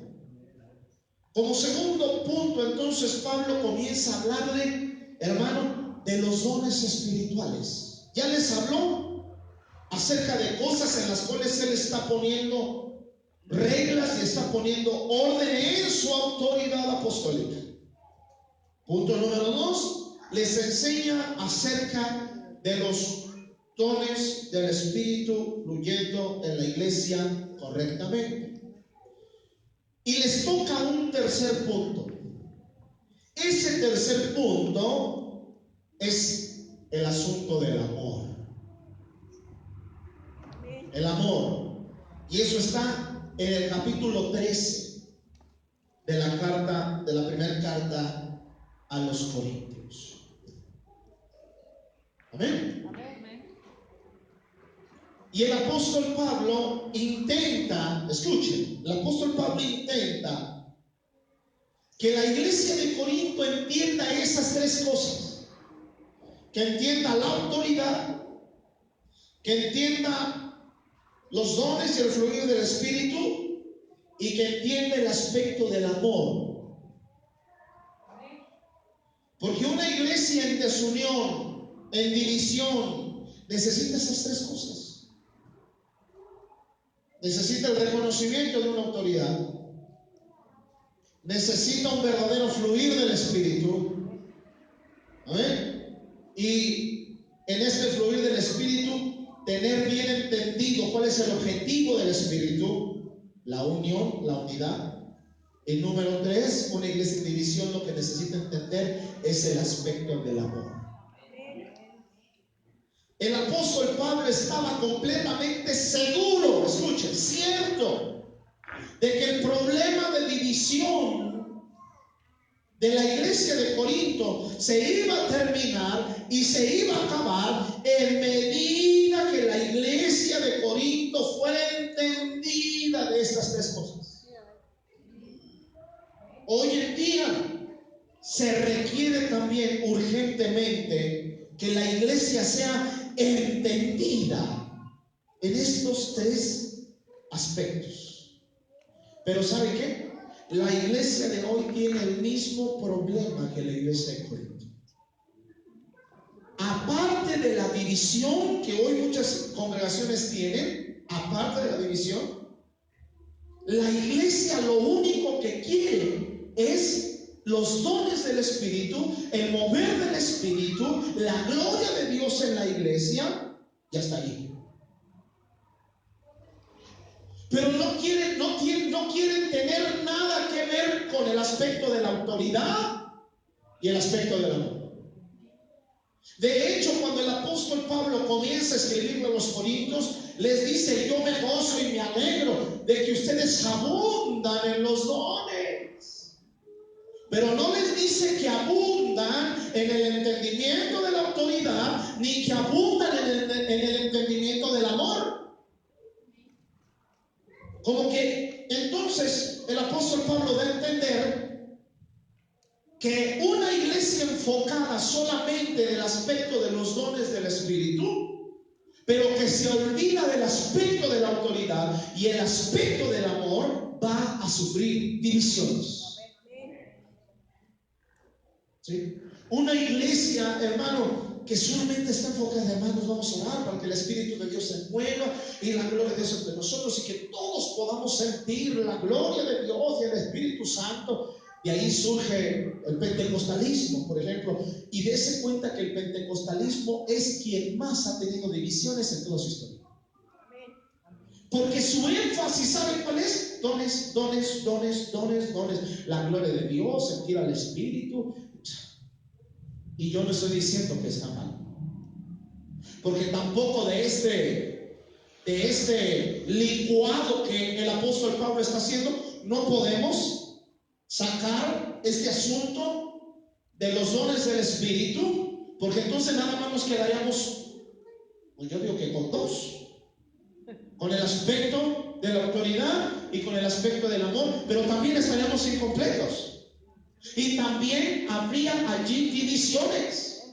S1: Como segundo punto, entonces Pablo comienza a hablarle, hermano, de los dones espirituales. Ya les habló acerca de cosas en las cuales él está poniendo reglas y está poniendo orden en su autoridad apostólica. Punto número 2, les enseña acerca de los dones del Espíritu fluyendo en la iglesia correctamente. Y les toca un tercer punto. Ese tercer punto es el asunto del amor. El amor. Y eso está en el capítulo 13 de la carta, de la primera carta a los Corintios. Amén. Y el apóstol Pablo intenta, escuchen, el apóstol Pablo intenta que la iglesia de Corinto entienda esas tres cosas. Que entienda la autoridad, que entienda los dones y el fluir del Espíritu y que entienda el aspecto del amor. Porque una iglesia en desunión, en división, necesita esas tres cosas. Necesita el reconocimiento de una autoridad, necesita un verdadero fluir del Espíritu. ¿Amén? Y en este fluir del Espíritu, tener bien entendido cuál es el objetivo del Espíritu, la unión, la unidad. Y número 3, una iglesia en división lo que necesita entender es el aspecto del amor. El apóstol Pablo estaba completamente seguro, escuchen, cierto, de que el problema de división de la iglesia de Corinto se iba a terminar y se iba a acabar en medida que la iglesia de Corinto fuera entendida de estas tres cosas. Hoy en día se requiere también urgentemente que la iglesia sea entendida en estos tres aspectos. Pero ¿sabe qué? La iglesia de hoy tiene el mismo problema que la iglesia de Corinto. Aparte de la división que hoy muchas congregaciones tienen, aparte de la división, la iglesia lo único que quiere es los dones del Espíritu, el mover del Espíritu, la gloria de Dios en la iglesia, y hasta ahí. Pero no quieren tener nada que ver con el aspecto de la autoridad y el aspecto del amor. De hecho, cuando el apóstol Pablo comienza a escribirle a los corintios, les dice: yo me gozo y me alegro de que ustedes abundan en los dones. Pero no les dice que abundan en el entendimiento de la autoridad, ni que abundan en el entendimiento del amor. Como que entonces el apóstol Pablo da a entender que una iglesia enfocada solamente del aspecto de los dones del Espíritu, pero que se olvida del aspecto de la autoridad y el aspecto del amor, va a sufrir divisiones. ¿Sí? Una iglesia, hermano, que solamente está enfocada, hermanos, vamos a orar para que el Espíritu de Dios se mueva y la gloria de Dios entre nosotros, y que todos podamos sentir la gloria de Dios y el Espíritu Santo. De ahí surge el pentecostalismo, por ejemplo, y dése cuenta que el pentecostalismo es quien más ha tenido divisiones en toda su historia. Porque su énfasis, ¿saben cuál es? Dones, dones, dones, dones, dones. La gloria de Dios, sentir al Espíritu. Y yo no estoy diciendo que está mal, porque tampoco de este licuado que el apóstol Pablo está haciendo, no podemos sacar este asunto de los dones del Espíritu, porque entonces nada más nos quedaríamos, pues yo digo que con dos, con el aspecto de la autoridad y con el aspecto del amor, pero también estaríamos incompletos. Y también habría allí divisiones.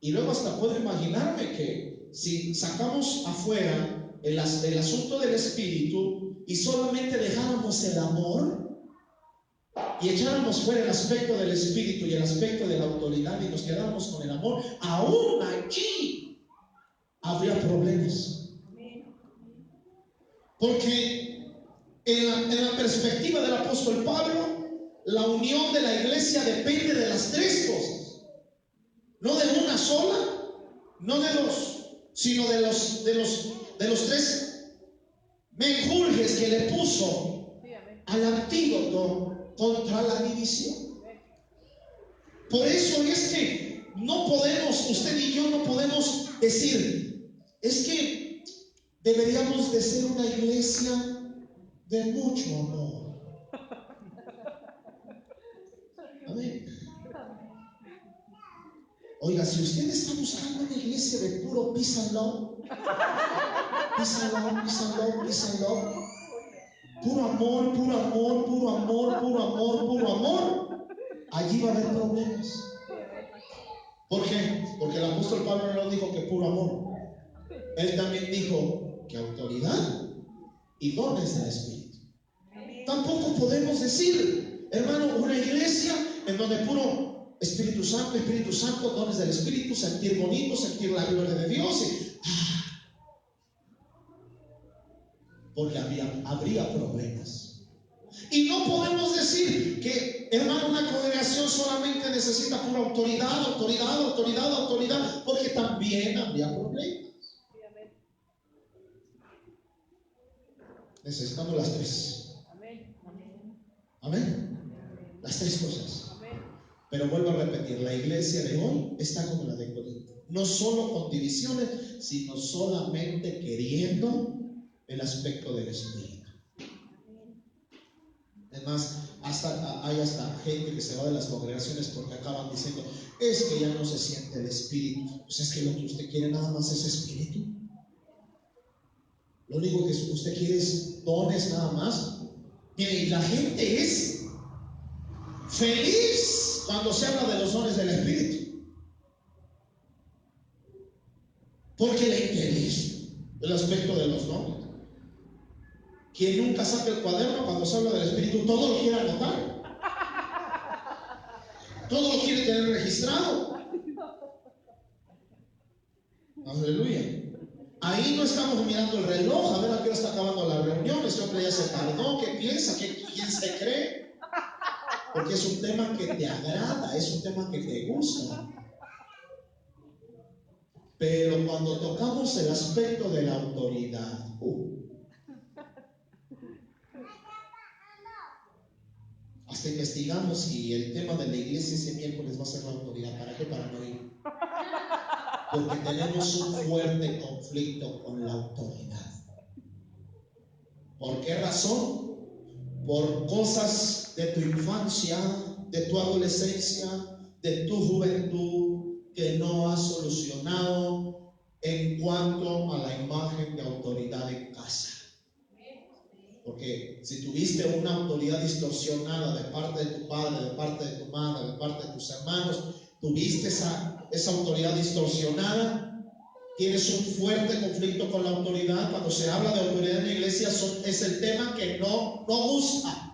S1: Y luego hasta puedo imaginarme que si sacamos afuera el asunto del Espíritu y solamente dejáramos el amor y echáramos fuera el aspecto del Espíritu y el aspecto de la autoridad y nos quedáramos con el amor, aún allí habría problemas. Porque en la perspectiva del apóstol Pablo, la unión de la iglesia depende de las tres cosas. No de una sola, no de dos, sino de los tres menjurjes que le puso al antídoto contra la división. Por eso es que no podemos, usted y yo no podemos decir, es que deberíamos de ser una iglesia de mucho amor. Amén. Oiga, si usted está buscando una iglesia de puro peace and love, peace and love, peace and love, peace and love, puro amor, puro amor, puro amor, puro amor, puro amor, allí va a haber problemas. ¿Por qué? Porque el apóstol Pablo no dijo que puro amor. Él también dijo que autoridad y dones del Espíritu. Tampoco podemos decir, hermano, una iglesia en donde puro Espíritu Santo, dones del Espíritu, sentir bonito, sentir la gloria de Dios. Porque habría problemas. Y no podemos decir que, hermano, una congregación solamente necesita pura autoridad, autoridad, autoridad, autoridad, porque también habría problemas. Necesitamos las tres. Amén. Las tres cosas. Pero vuelvo a repetir, la iglesia de hoy está como la de Corinto. No solo con divisiones, sino solamente queriendo el aspecto del Espíritu. Además, hay hasta gente que se va de las congregaciones porque acaban diciendo, es que ya no se siente el Espíritu. Pues es que lo que usted quiere nada más es Espíritu. Lo único que usted quiere es dones nada más. Mire, y la gente es feliz cuando se habla de los dones del Espíritu, porque le interesa el aspecto de los dones. Quien nunca saca el cuaderno cuando se habla del Espíritu, todo lo quiere anotar, todo lo quiere tener registrado. Aleluya. Ahí no estamos mirando el reloj a ver a qué hora está acabando la reunión. Este hombre ya se tardó. ¿Qué piensa? ¿Quién se cree? Porque es un tema que te agrada, es un tema que te gusta. Pero cuando tocamos el aspecto de la autoridad, hasta investigamos si el tema de la iglesia ese miércoles va a ser la autoridad. ¿Para qué? Para no ir. Porque tenemos un fuerte conflicto con la autoridad. ¿Por qué razón? Por cosas de tu infancia, de tu adolescencia, de tu juventud, que no has solucionado en cuanto a la imagen de autoridad en casa. Porque si tuviste una autoridad distorsionada de parte de tu padre, de parte de tu madre, de parte de tus hermanos, tuviste esa autoridad distorsionada, tienes un fuerte conflicto con la autoridad. Cuando se habla de autoridad en la iglesia, es el tema que no gusta.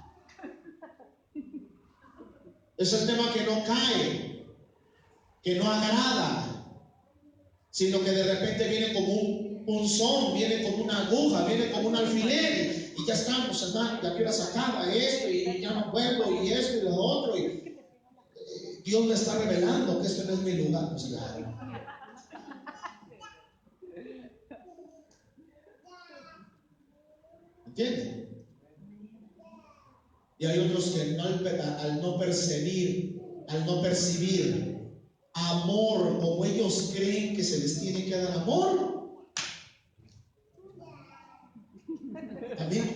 S1: Es el tema que no cae, que no agrada, sino que de repente viene como un punzón, viene como una aguja, viene como un alfiler, y ya estamos, hermano, ya quiero sacar esto, y ya no puedo, y esto y lo otro, y Dios me está revelando que este no es mi lugar. Pues claro. ¿Entienden? Y hay otros que al no percibir amor como ellos creen que se les tiene que dar amor. Amén.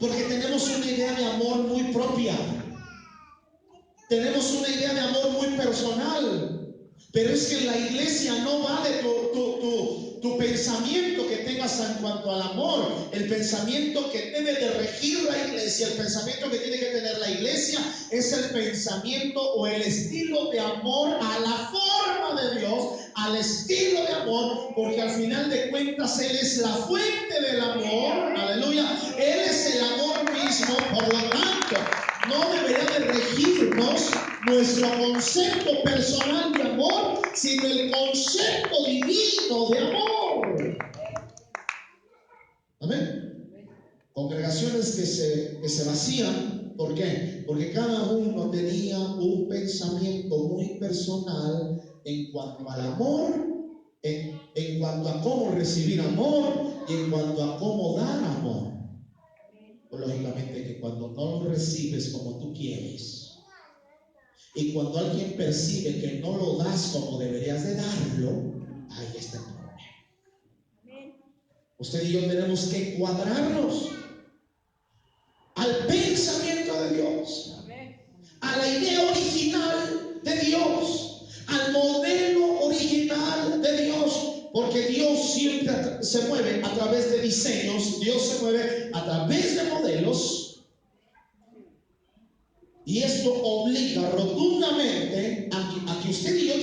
S1: Porque tenemos una idea de amor muy propia. Tenemos una idea de amor muy personal. Pero es que en la iglesia no vale tu pensamiento que tengas en cuanto al amor. El pensamiento que debe de regir la iglesia, el pensamiento que tiene que tener la iglesia, es el pensamiento o el estilo de amor a la forma de Dios, al estilo de amor, porque al final de cuentas Él es la fuente del amor. Aleluya. Él es el amor mismo. Por lo tanto, no debería de regirnos nuestro concepto personal de amor, sino el concepto divino de amor. Amén. Congregaciones que se vacían. ¿Por qué? Porque cada uno tenía un pensamiento muy personal en cuanto al amor, en cuanto a cómo recibir amor y en cuanto a cómo dar amor. Lógicamente que cuando no lo recibes como tú quieres, y cuando alguien percibe que no lo das como deberías de darlo, ahí está el problema. Usted y yo tenemos que cuadrarnos al pensamiento de Dios, a la idea original de Dios, al modelo original de Dios. Porque Dios siempre se mueve a través de diseños, Dios se mueve a través de modelos. Y esto obliga rotundamente a que usted y yo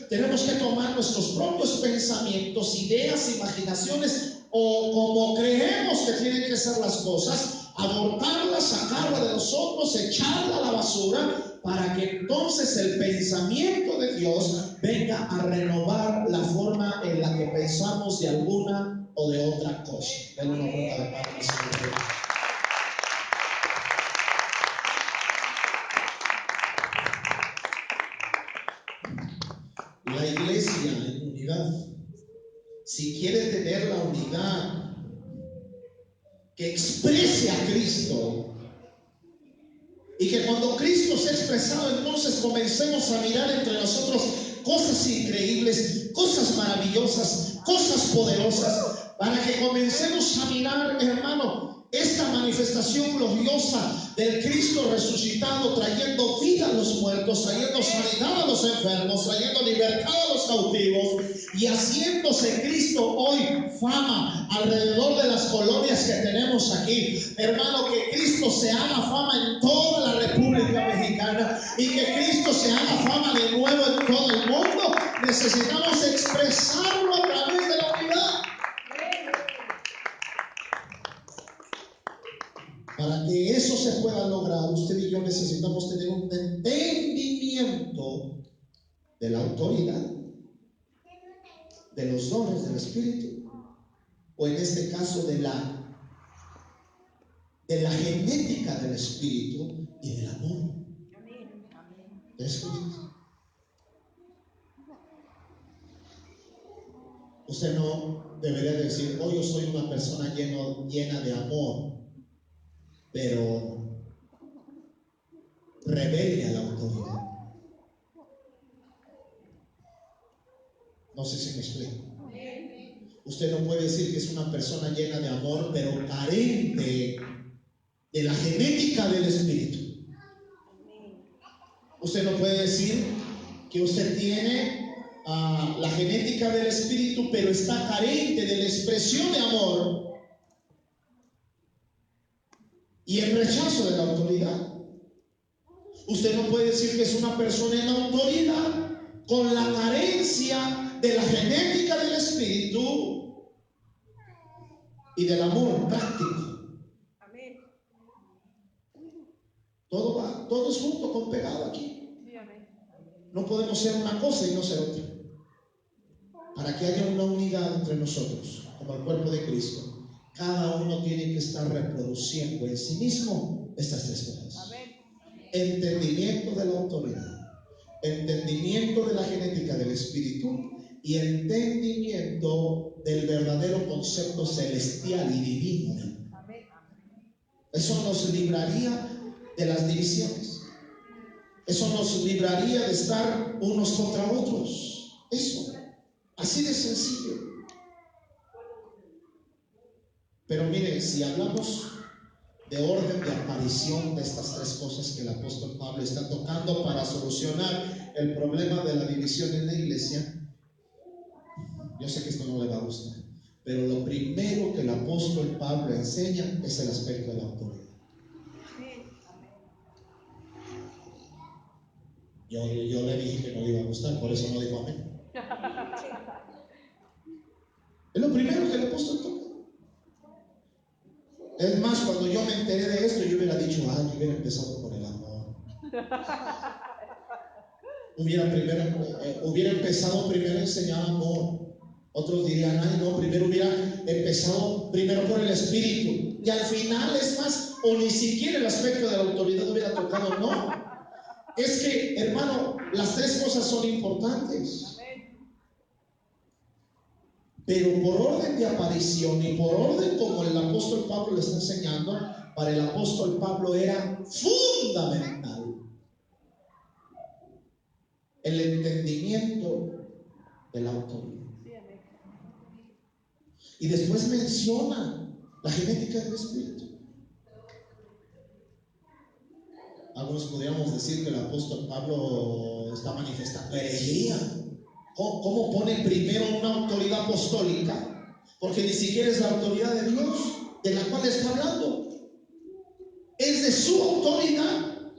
S1: tenemos que tomar nuestros propios pensamientos, ideas, imaginaciones, o como creemos que tienen que ser las cosas, abortarlas, sacarla de nosotros, echarla a la basura, para que entonces el pensamiento de Dios venga a renovar la forma en la que pensamos de alguna o de otra cosa. Denle una vuelta de palmas, Señor. La iglesia en unidad, si quiere tener la unidad que exprese a Cristo, y que cuando Cristo sea expresado, entonces comencemos a mirar entre nosotros cosas increíbles, cosas maravillosas, cosas poderosas, para que comencemos a mirar, hermano, esta manifestación gloriosa del Cristo resucitado, trayendo vida a los muertos, trayendo sanidad a los enfermos, trayendo libertad a los cautivos, y haciéndose Cristo hoy fama alrededor de las colonias que tenemos aquí. Hermano, que Cristo se haga fama en toda la República Mexicana, y que Cristo se haga fama de nuevo en todo el mundo. Necesitamos expresarlo a través de la unidad. Para que eso se pueda lograr, usted y yo necesitamos tener un entendimiento de la autoridad, de los dones del Espíritu, o en este caso de la genética del Espíritu y del amor. Usted no debería decir, hoy yo soy una persona llena de amor, pero rebelde a la autoridad. No sé si me explico. Usted no puede decir que es una persona llena de amor, pero carente de la genética del Espíritu. Usted no puede decir que usted tiene la genética del Espíritu, pero está carente de la expresión de amor y el rechazo de la autoridad. Usted no puede decir que es una persona en autoridad con la carencia de la genética del Espíritu y del amor práctico. Amén. Todo es junto con pegado aquí. Sí, amén. No podemos ser una cosa y no ser otra. Para que haya una unidad entre nosotros, como el cuerpo de Cristo, cada uno tiene que estar reproduciendo en sí mismo estas tres cosas. Amén. Entendimiento de la autoridad, entendimiento de la genética del Espíritu y entendimiento del verdadero concepto celestial y divino. Amén. Eso nos libraría de las divisiones. Eso nos libraría de estar unos contra otros. Eso, así de sencillo. Pero mire, si hablamos de orden de aparición de estas tres cosas que el apóstol Pablo está tocando para solucionar el problema de la división en la iglesia, yo sé que esto no le va a gustar, pero lo primero que el apóstol Pablo enseña es el aspecto de la autoridad. Yo le dije que no le iba a gustar, por eso no dijo amén. Es lo primero que el apóstol toca. Es más, cuando yo me enteré de esto, yo hubiera dicho, yo hubiera empezado por el amor. Hubiera empezado primero a enseñar amor. Otros dirían, primero hubiera empezado por el Espíritu. Y al final, es más, o ni siquiera el aspecto de la autoridad hubiera tocado, no. Es que, hermano, las tres cosas son importantes. Pero por orden de aparición y por orden como el apóstol Pablo le está enseñando, para el apóstol Pablo era fundamental el entendimiento de la autoridad. Y después menciona la genética del Espíritu. Algunos podríamos decir que el apóstol Pablo está manifestando herejía. ¿Cómo pone primero una autoridad apostólica? Porque ni siquiera es la autoridad de Dios de la cual está hablando. Es de su autoridad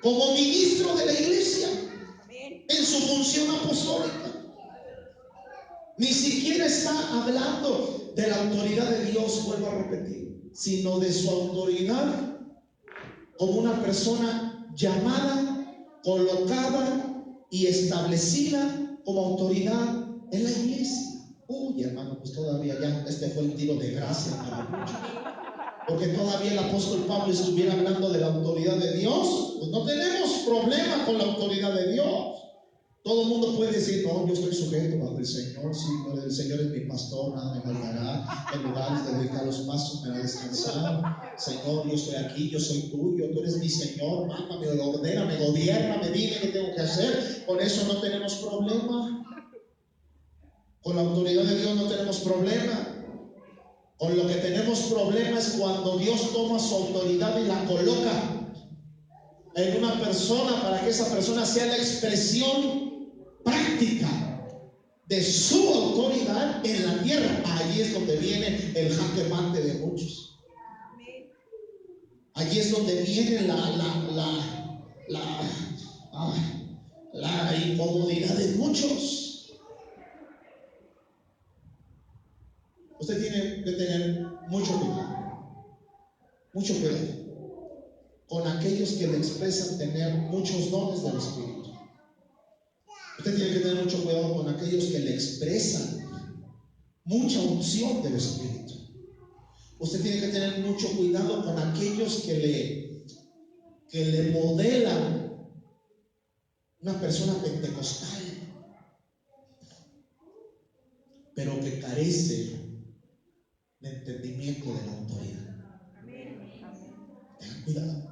S1: como ministro de la iglesia en su función apostólica. Ni siquiera está hablando de la autoridad de Dios, vuelvo a repetir, sino de su autoridad como una persona llamada, colocada y establecida como autoridad en la iglesia. Uy, hermano, pues todavía ya este fue el tiro de gracia para muchos. Porque todavía el apóstol Pablo estuviera hablando de la autoridad de Dios, pues no tenemos problema con la autoridad de Dios. Todo el mundo puede decir, no, yo estoy sujeto bajo el Señor, sí, el Señor es mi pastor, nada me faltará, en lugares de dedicar los pasos me hará descansar. Señor, yo estoy aquí, yo soy tuyo, tú eres mi Señor, mándame, ordéname, gobiérname, dime qué tengo que hacer. Con eso no tenemos problema. Con la autoridad de Dios no tenemos problema. Con lo que tenemos problema es cuando Dios toma su autoridad y la coloca en una persona para que esa persona sea la expresión práctica de su autoridad en la tierra. Allí es donde viene el jaque mate de muchos. Allí es donde viene la incomodidad de muchos. Usted tiene que tener mucho cuidado con aquellos que le expresan tener muchos dones del Espíritu. Usted tiene que tener mucho cuidado con aquellos que le expresan mucha unción del Espíritu. Usted tiene que tener mucho cuidado con aquellos que le modelan una persona pentecostal, pero que carece de entendimiento de la autoridad. Tengan cuidado.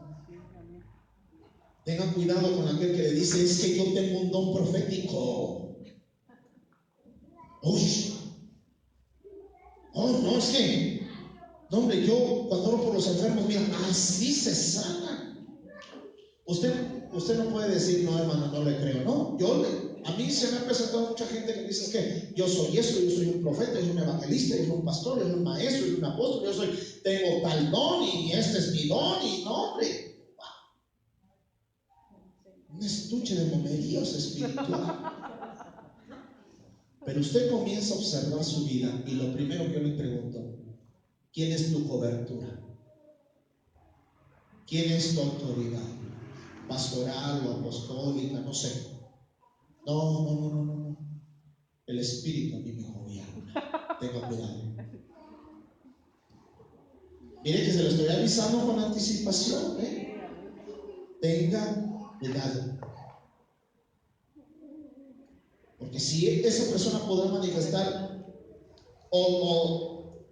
S1: Tengan cuidado con aquel que le dice, es que yo tengo un don profético. No, es que No, hombre, yo cuando oro por los enfermos, mira, así se sana. Usted no puede decir, no, hermano, no le creo. No, a mí se me ha presentado mucha gente que dice que yo soy esto, yo soy un profeta, yo soy un evangelista, yo soy un pastor, yo soy un maestro, yo soy un apóstol, tengo tal don y este es mi don, y no, hombre. Un estuche de momeríos espiritual. Pero usted comienza a observar su vida y lo primero que yo le pregunto, ¿quién es tu cobertura? ¿Quién es tu autoridad? Pastoral o apostólica, no sé. No. El Espíritu a mí me gobierna. Tenga cuidado. Mire que se lo estoy avisando con anticipación, Tenga cuidado. Porque si esa persona podrá manifestar o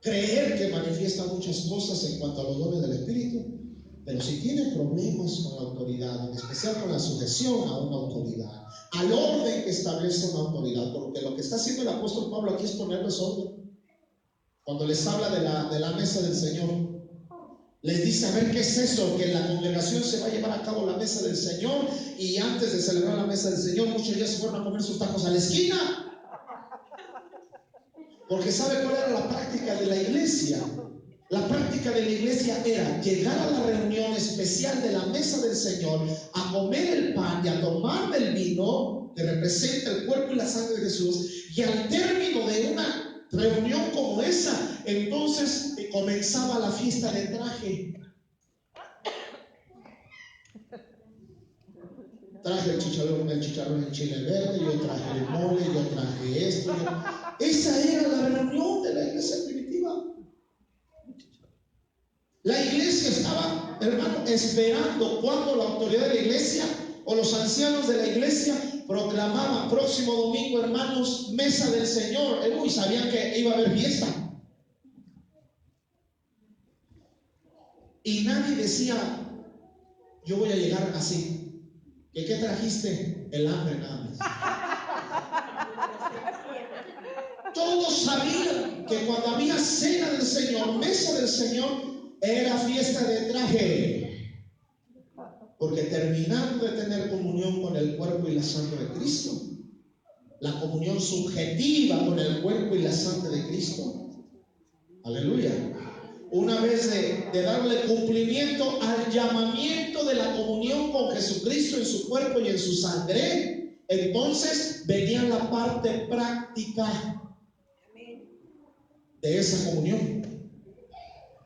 S1: creer que manifiesta muchas cosas en cuanto a los dones del Espíritu, pero si tiene problemas con la autoridad, en especial con la sujeción a una autoridad, al orden que establece una autoridad, porque lo que está haciendo el apóstol Pablo aquí es poner desorden. Cuando les habla de la mesa del Señor, les dice, a ver, ¿qué es eso? Que en la congregación se va a llevar a cabo la mesa del Señor, y antes de celebrar la mesa del Señor, muchos ya se fueron a comer sus tacos a la esquina. Porque ¿sabe cuál era la práctica de la iglesia? La práctica de la iglesia era llegar a la reunión especial de la mesa del Señor, a comer el pan y a tomar del vino que representa el cuerpo y la sangre de Jesús, y al término de una reunión como esa, entonces comenzaba la fiesta de traje. Traje el chicharrón en chile verde, yo traje el mole, yo traje esto. Esa era la reunión de la iglesia primitiva. La iglesia estaba, hermano, esperando cuando la autoridad de la iglesia o los ancianos de la iglesia proclamaban próximo domingo, hermanos, mesa del Señor. Y sabían que iba a haber fiesta. Y nadie decía, yo voy a llegar así. ¿Qué trajiste? El hambre nada más. Todos sabían que cuando había cena del Señor, mesa del Señor, era fiesta de traje. Porque terminando de tener comunión con el cuerpo y la sangre de Cristo, la comunión subjetiva con el cuerpo y la sangre de Cristo, aleluya, una vez de darle cumplimiento al llamamiento de la comunión con Jesucristo en su cuerpo y en su sangre, entonces venía la parte práctica de esa comunión.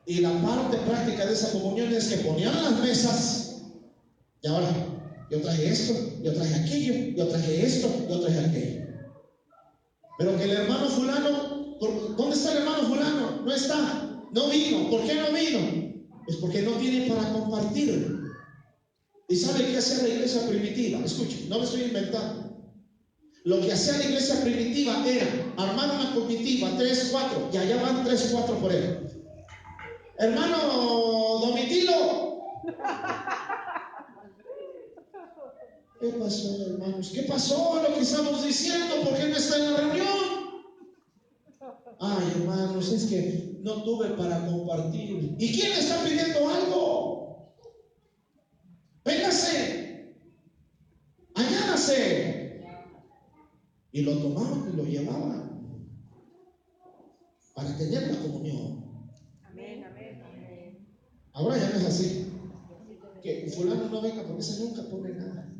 S1: Y la parte práctica de esa comunión es que ponían las mesas, y ahora yo traje esto, yo traje aquello, yo traje esto, yo traje aquello. Pero que el hermano fulano, ¿dónde está el hermano fulano? No está, no vino. ¿Por qué no vino? Pues porque no tiene para compartir. ¿Y sabe qué hacía la iglesia primitiva? Escuchen, no me estoy inventando. Lo que hacía la iglesia primitiva era armar una comitiva, 3, 4, y allá van 3, 4 por él. Hermano Domitilo, ¿qué pasó, hermanos? ¿Qué pasó? Lo que estamos diciendo, ¿por qué no está en la reunión? Ay, hermanos, es que no tuve para compartir. ¿Y quién está pidiendo algo? Véngase, añádase. Y lo tomaban y lo llevaban para tener la comunión.
S2: Amén, amén, amén.
S1: Ahora ya no es así. Que fulano no venga porque ese nunca pone nada.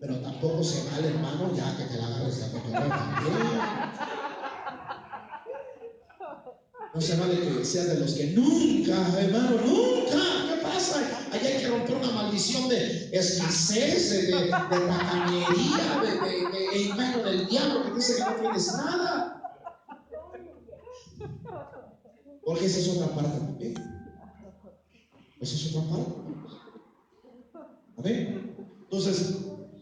S1: Pero tampoco se vale, hermano, ya que te la agarres a cotorreo también. No se vale que seas de los que nunca, hermano, nunca. ¿Qué pasa? Allá hay que romper una maldición de escasez, de tacañería, de engaño del diablo que dice que no tienes nada. Porque esa es otra parte también. Esa es otra parte. Amén. Entonces,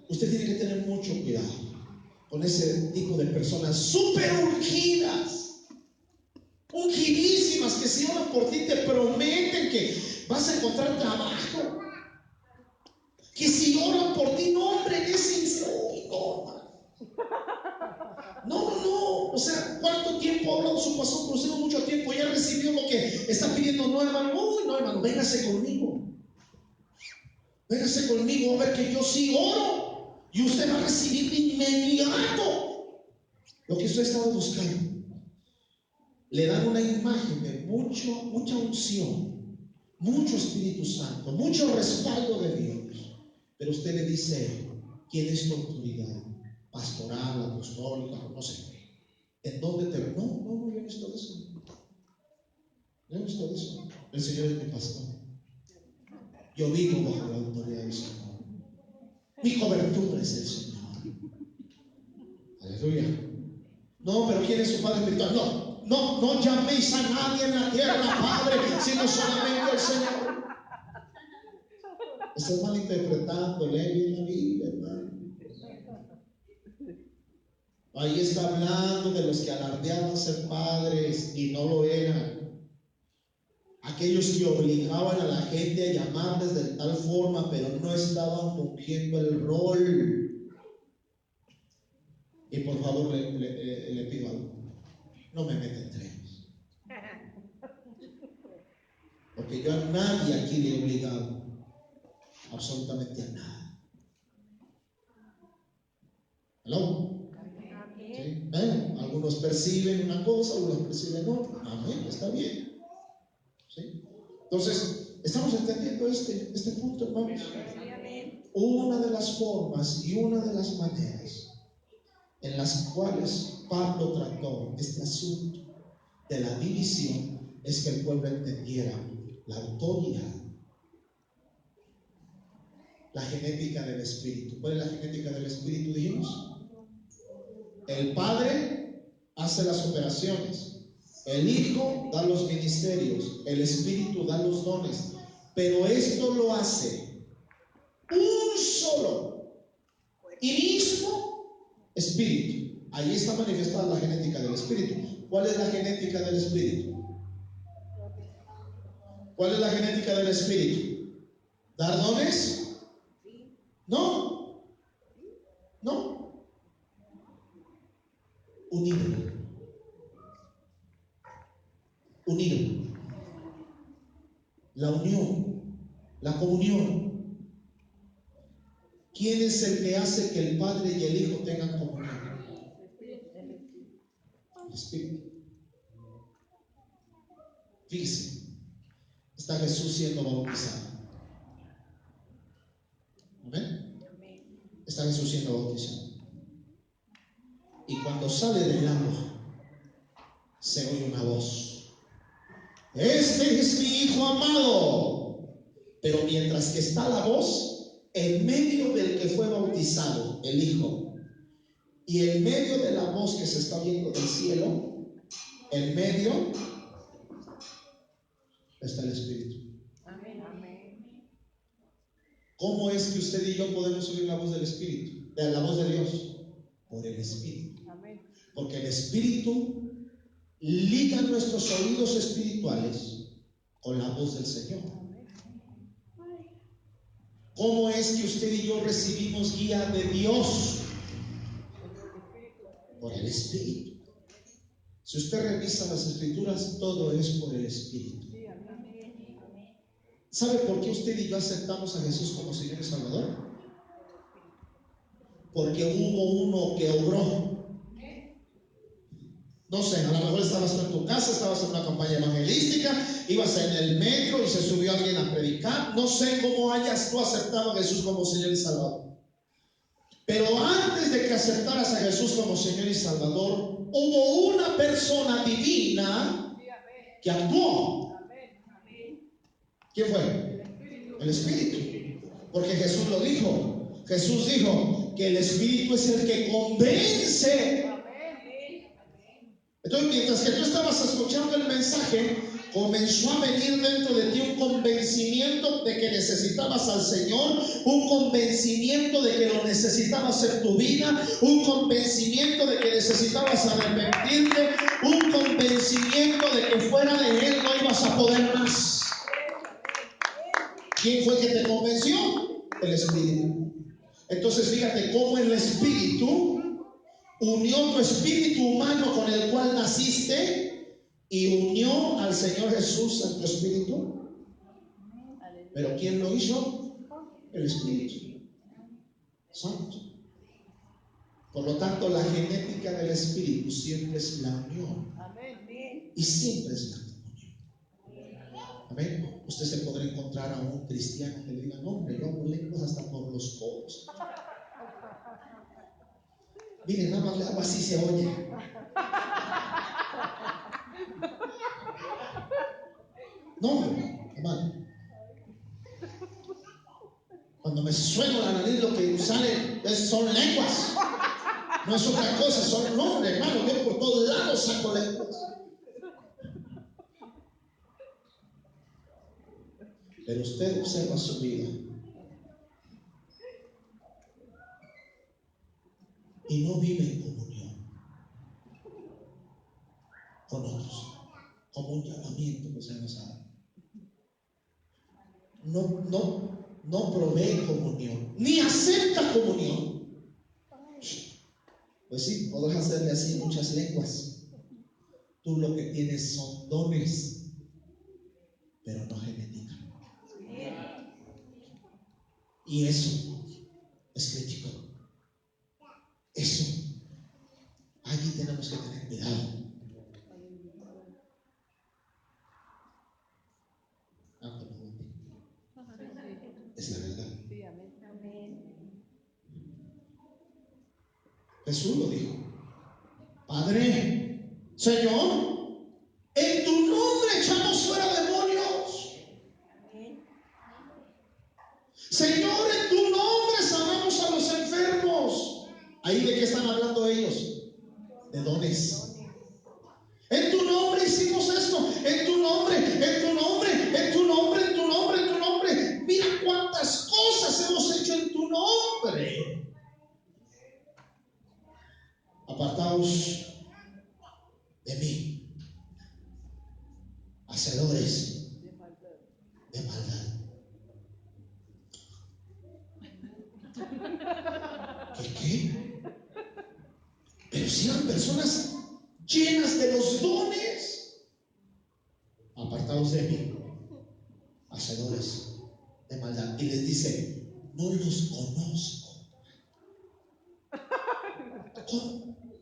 S1: usted tiene que tener mucho cuidado con ese tipo de personas súper ungidísimas, que si oran por ti te prometen que vas a encontrar trabajo, que si oran por ti, no, hombre, es no, o sea, ¿cuánto tiempo ha hablado su pastor? Conocido mucho tiempo, ya recibió está pidiendo, no hermano, no hermano, véngase conmigo. Véngase conmigo a ver que yo sí oro y usted va a recibir de inmediato lo que usted estaba buscando. Le dan una imagen de mucha unción, mucho Espíritu Santo, mucho respaldo de Dios. Pero usted le dice, ¿quién es tu autoridad? Pastoral, apostólica, no sé. ¿En dónde te.? No, yo no estoy de eso. Yo no estoy de eso. El Señor es mi pastor. Yo vivo bajo la autoridad del Señor. Mi cobertura es el Señor. Aleluya. No, pero ¿quién es su Padre espiritual? No llaméis a nadie en la tierra Padre, sino solamente al Señor. Estás malinterpretando, lee bien la Biblia, hermano. Ahí está hablando de los que alardeaban ser padres y no lo eran. Aquellos que obligaban a la gente a llamarles de tal forma, pero no estaban cumpliendo el rol. Y por favor le pido algo, no me meta en trenes, porque yo a nadie aquí le he obligado, absolutamente a nada. ¿Aló? ¿Sí? Algunos perciben una cosa, algunos perciben otra. Amén, está bien. ¿Sí? Entonces, ¿estamos entendiendo este punto, hermanos? Una de las formas y una de las maneras en las cuales Pablo trató este asunto de la división es que el pueblo entendiera la autoridad, la genética del Espíritu. ¿Cuál es la genética del Espíritu, dijimos? El Padre hace las operaciones, el Hijo da los ministerios, el Espíritu da los dones, pero esto lo hace un solo y mismo Espíritu. Ahí está manifestada la genética del Espíritu. ¿Cuál es la genética del Espíritu? ¿Cuál es la genética del Espíritu? ¿Dar dones? No. Unido. La unión, la comunión. ¿Quién es el que hace que el Padre y el Hijo tengan comunión? El Espíritu. Fíjese, está Jesús siendo bautizado. ¿Amén? Está Jesús siendo bautizado. Y cuando sale del agua, se oye una voz: este es mi Hijo amado. Pero mientras que está la voz, en medio del que fue bautizado, el Hijo, y en medio de la voz que se está oyendo del cielo, en medio está el Espíritu. ¿Cómo es que usted y yo podemos oír la voz del Espíritu? De la voz de Dios. Por el Espíritu. Porque el Espíritu liga nuestros oídos espirituales con la voz del Señor. ¿Cómo es que usted y yo recibimos guía de Dios? Por el Espíritu. Si usted revisa las Escrituras, todo es por el Espíritu. ¿Sabe por qué usted y yo aceptamos a Jesús como Señor y Salvador? Porque hubo uno que obró. No sé, a lo mejor estabas tú en tu casa, estabas en una campaña evangelística, ibas en el metro y se subió alguien a predicar. No sé cómo hayas tú aceptado a Jesús como Señor y Salvador. Pero antes de que aceptaras a Jesús como Señor y Salvador, hubo una persona divina que actuó. ¿Quién fue? El Espíritu. Porque Jesús lo dijo. Jesús dijo que el Espíritu es el que convence. Entonces, mientras que tú estabas escuchando el mensaje, comenzó a venir dentro de ti un convencimiento de que necesitabas al Señor, un convencimiento de que lo necesitabas en tu vida, un convencimiento de que necesitabas arrepentirte, un convencimiento de que fuera de Él no ibas a poder más. ¿Quién fue que te convenció? El Espíritu. Entonces, fíjate cómo el Espíritu unió tu espíritu humano con el cual naciste y unió al Señor Jesús en tu espíritu. Pero ¿quién lo hizo? El Espíritu Santo. Por lo tanto, la genética del Espíritu siempre es la unión. Y siempre es la comunión. Amén. Usted se podrá encontrar a un cristiano que le diga: no, hombre, yo hablo lenguas hasta por los codos. Miren, nada más le hago así, se oye. No, hermano. Cuando me sueno la nariz, lo que sale son lenguas. No es otra cosa, son nombres, hermano. Yo por todos lados saco lenguas. Pero usted observa su vida y no vive en comunión con otros, como un llamamiento que se nos ha dado. No provee comunión, ni acepta comunión. Pues sí, podrás hacerle así muchas lenguas. Tú lo que tienes son dones, pero no genética. Y eso es crítico. Eso, allí tenemos que tener cuidado. Es la verdad. Jesús lo dijo: Padre, Señor, en tu nombre echamos fuera demonios. Señor, en tu nombre sanamos a los enfermos. ¿Ahí de qué están hablando ellos? De dones. En tu nombre hicimos esto, en tu nombre, en tu nombre, en tu nombre, en tu nombre, en tu nombre. Mira cuántas cosas hemos hecho en tu nombre. Apartaos de mí, hacedores de maldad. ¿Qué? Pero si eran personas llenas de los dones. Apartaos de mí, hacedores de maldad. Y les dice: no los conozco.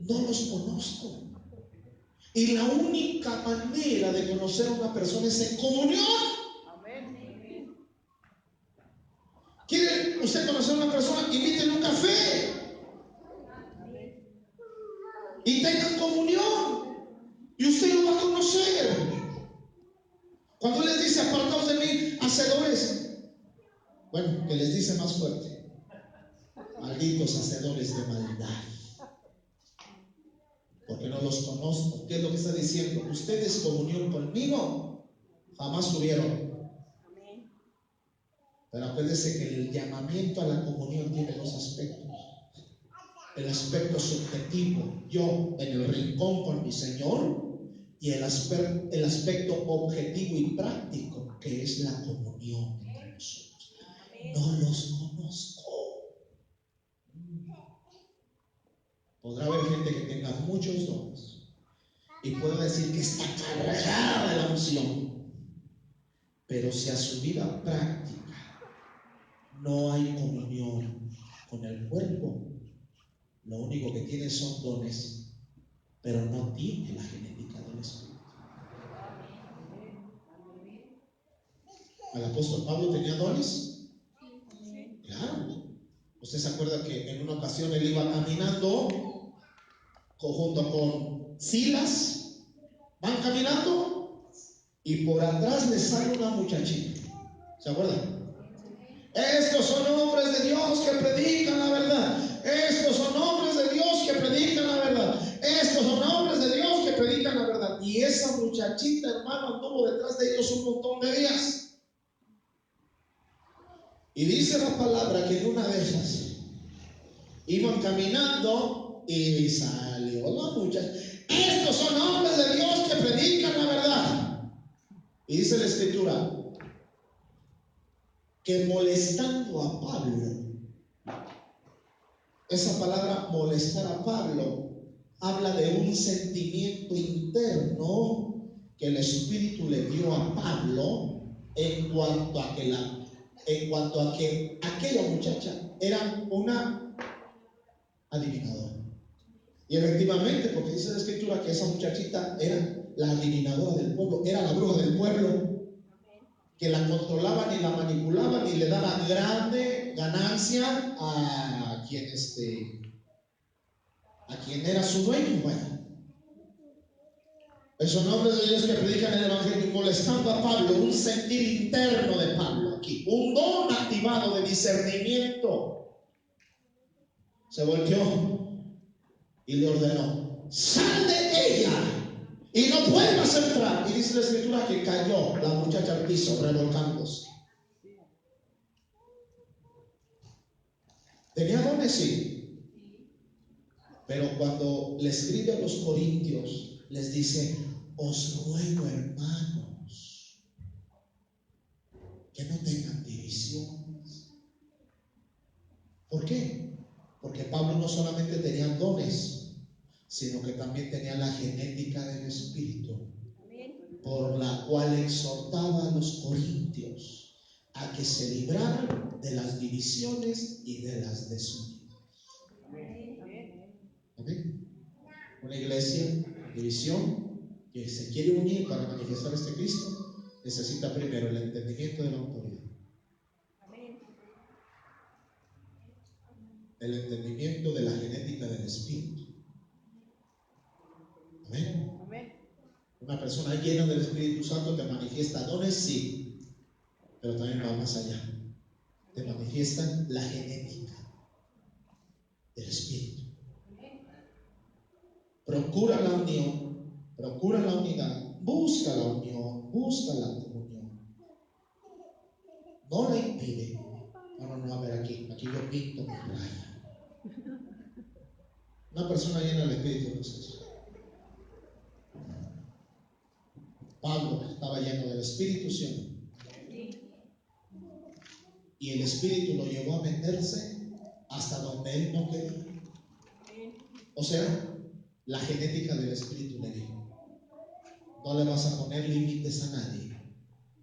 S1: No los conozco. Y la única manera de conocer a una persona es en comunión. ¿Quiere usted conocer a una persona? Invítele un café y tengan comunión, y usted lo va a conocer. Cuando les dice: apartaos de mí, hacedores, bueno, que les dice más fuerte: malditos hacedores de maldad, porque no los conozco. ¿Qué es lo que está diciendo? Ustedes comunión conmigo jamás tuvieron. Pero acuérdense que el llamamiento a la comunión tiene dos aspectos: el aspecto subjetivo, yo en el rincón con mi Señor, y el aspecto objetivo y práctico, que es la comunión entre nosotros. No los conozco. Podrá haber gente que tenga muchos dones y pueda decir que está cargada de la unción, pero si a su vida práctica no hay comunión con el cuerpo, lo único que tiene son dones, pero no tiene la genética del Espíritu. ¿El apóstol Pablo tenía dones? Claro. ¿Usted se acuerda que en una ocasión él iba caminando junto con Silas? Van caminando y por atrás le sale una muchachita. ¿Se acuerdan? Estos son hombres de Dios que predican la verdad. Estos son hombres de Dios que predican la verdad. Estos son hombres de Dios que predican la verdad. Y esa muchachita, hermano, anduvo detrás de ellos un montón de días. Y dice la palabra que en una de esas iban caminando y salió la muchacha. Estos son hombres de Dios que predican la verdad. Y dice la escritura que molestando a Pablo, esa palabra molestar a Pablo habla de un sentimiento interno que el Espíritu le dio a Pablo en cuanto a que aquella muchacha era una adivinadora. Y efectivamente, porque dice la Escritura que esa muchachita era la adivinadora del pueblo, era la bruja del pueblo, que la controlaban y la manipulaban y le daban grande ganancia a quien era su dueño. Bueno, esos nombres de Dios que predican el Evangelio, molestando a Pablo, un sentir interno de Pablo aquí, un don activado de discernimiento. Se volteó y le ordenó: sal de ella y no vuelvas a entrar. Y dice la Escritura que cayó la muchacha al piso, revolcándose. ¿Tenía dones? Sí. Pero cuando le escribe a los corintios, les dice: os ruego, hermanos, que no tengan divisiones. ¿Por qué? Porque Pablo no solamente tenía dones, sino que también tenía la genética del Espíritu, por la cual exhortaba a los corintios a que se libraran de las divisiones y de las desuniones. ¿Amén? Una iglesia, división, que se quiere unir para manifestar este Cristo, necesita primero el entendimiento de la autoridad, el entendimiento de la genética del Espíritu. Amén. Una persona llena del Espíritu Santo te manifiesta dones, sí, pero también va más allá. Te manifiesta la genética del Espíritu. Procura la unión, procura la unidad, busca la unión, busca la comunión. No la impide. No, a ver, aquí yo pinto mi raya. Una persona llena del Espíritu no es eso. Pablo estaba lleno del Espíritu, ¿sí? Y el Espíritu lo llevó a meterse hasta donde él no quería. O sea, la genética del Espíritu le dijo: no le vas a poner límites a nadie.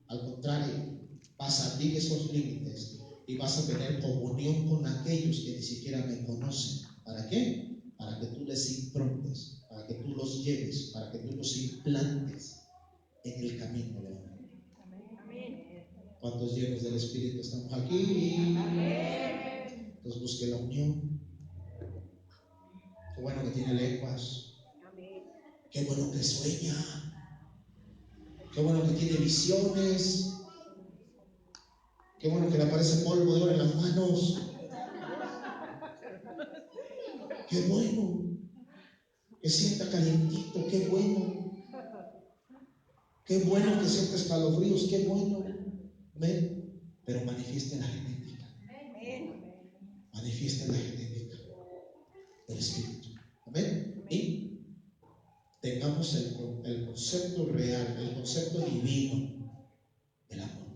S1: Al contrario, vas a abrir esos límites y vas a tener comunión con aquellos que ni siquiera me conocen. ¿Para qué? Para que tú les improntes, para que tú los lleves, para que tú los implantes en el camino de la vida. ¿Cuántos llenos del Espíritu estamos aquí? Entonces busque la unión. Qué bueno que tiene lenguas. Qué bueno que sueña. Qué bueno que tiene visiones. Qué bueno que le aparece polvo de oro en las manos. Qué bueno que sienta calientito. Qué bueno. Qué bueno que sienta escalofríos. Qué bueno. ¿Ven? Pero manifieste la genética. Manifieste la genética del Espíritu. Amén. Y tengamos el concepto real, el concepto divino del amor.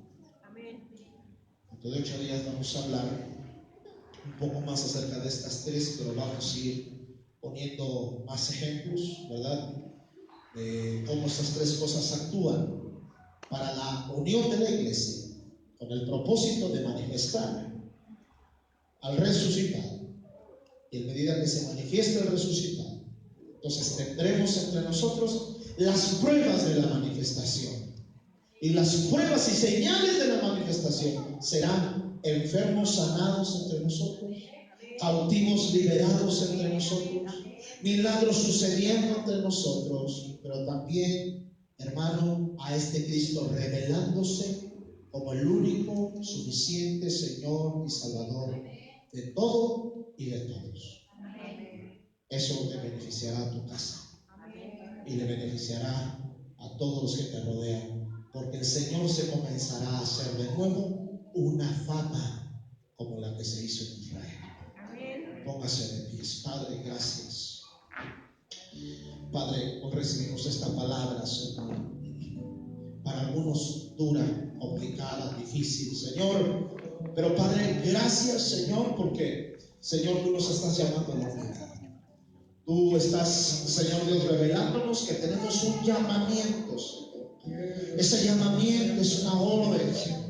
S1: Dentro de 8 días vamos a hablar un poco más acerca de estas tres, pero vamos a ir poniendo más ejemplos, ¿verdad? De cómo estas tres cosas actúan para la unión de la iglesia, con el propósito de manifestar al resucitado. Y en medida que se manifieste el resucitado, entonces tendremos entre nosotros las pruebas de la manifestación. Y las pruebas y señales de la manifestación serán enfermos sanados entre nosotros, cautivos liberados entre nosotros, milagros sucediendo entre nosotros, pero también, hermano, a este Cristo revelándose como el único, suficiente Señor y Salvador de todo y de todos. Eso le beneficiará a tu casa y le beneficiará a todos los que te rodean, porque el Señor se comenzará a hacer de nuevo una fama como la que se hizo en Israel. Póngase de pies. Padre, gracias. Padre, hoy recibimos esta palabra, Señor. Para algunos dura, complicada, difícil, Señor. Pero Padre, gracias, Señor, porque, Señor, tú nos estás llamando a la unidad. Tú estás, Señor Dios, revelándonos que tenemos un llamamiento, Señor. Ese llamamiento es una orden, Señor.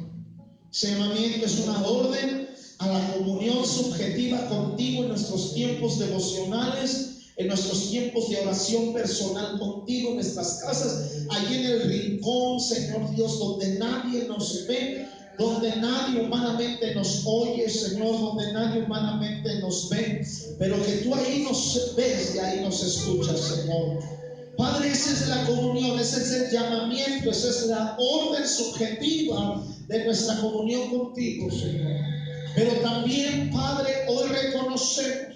S1: Ese llamamiento es una orden a la comunión subjetiva contigo en nuestros tiempos devocionales, en nuestros tiempos de oración personal contigo, en nuestras casas, allí en el rincón, Señor Dios, donde nadie nos ve, donde nadie humanamente nos oye, Señor, donde nadie humanamente nos ve, pero que tú ahí nos ves y ahí nos escuchas, Señor. Padre, esa es la comunión, ese es el llamamiento, esa es la orden subjetiva de nuestra comunión contigo, Señor. Pero también, Padre, hoy reconocemos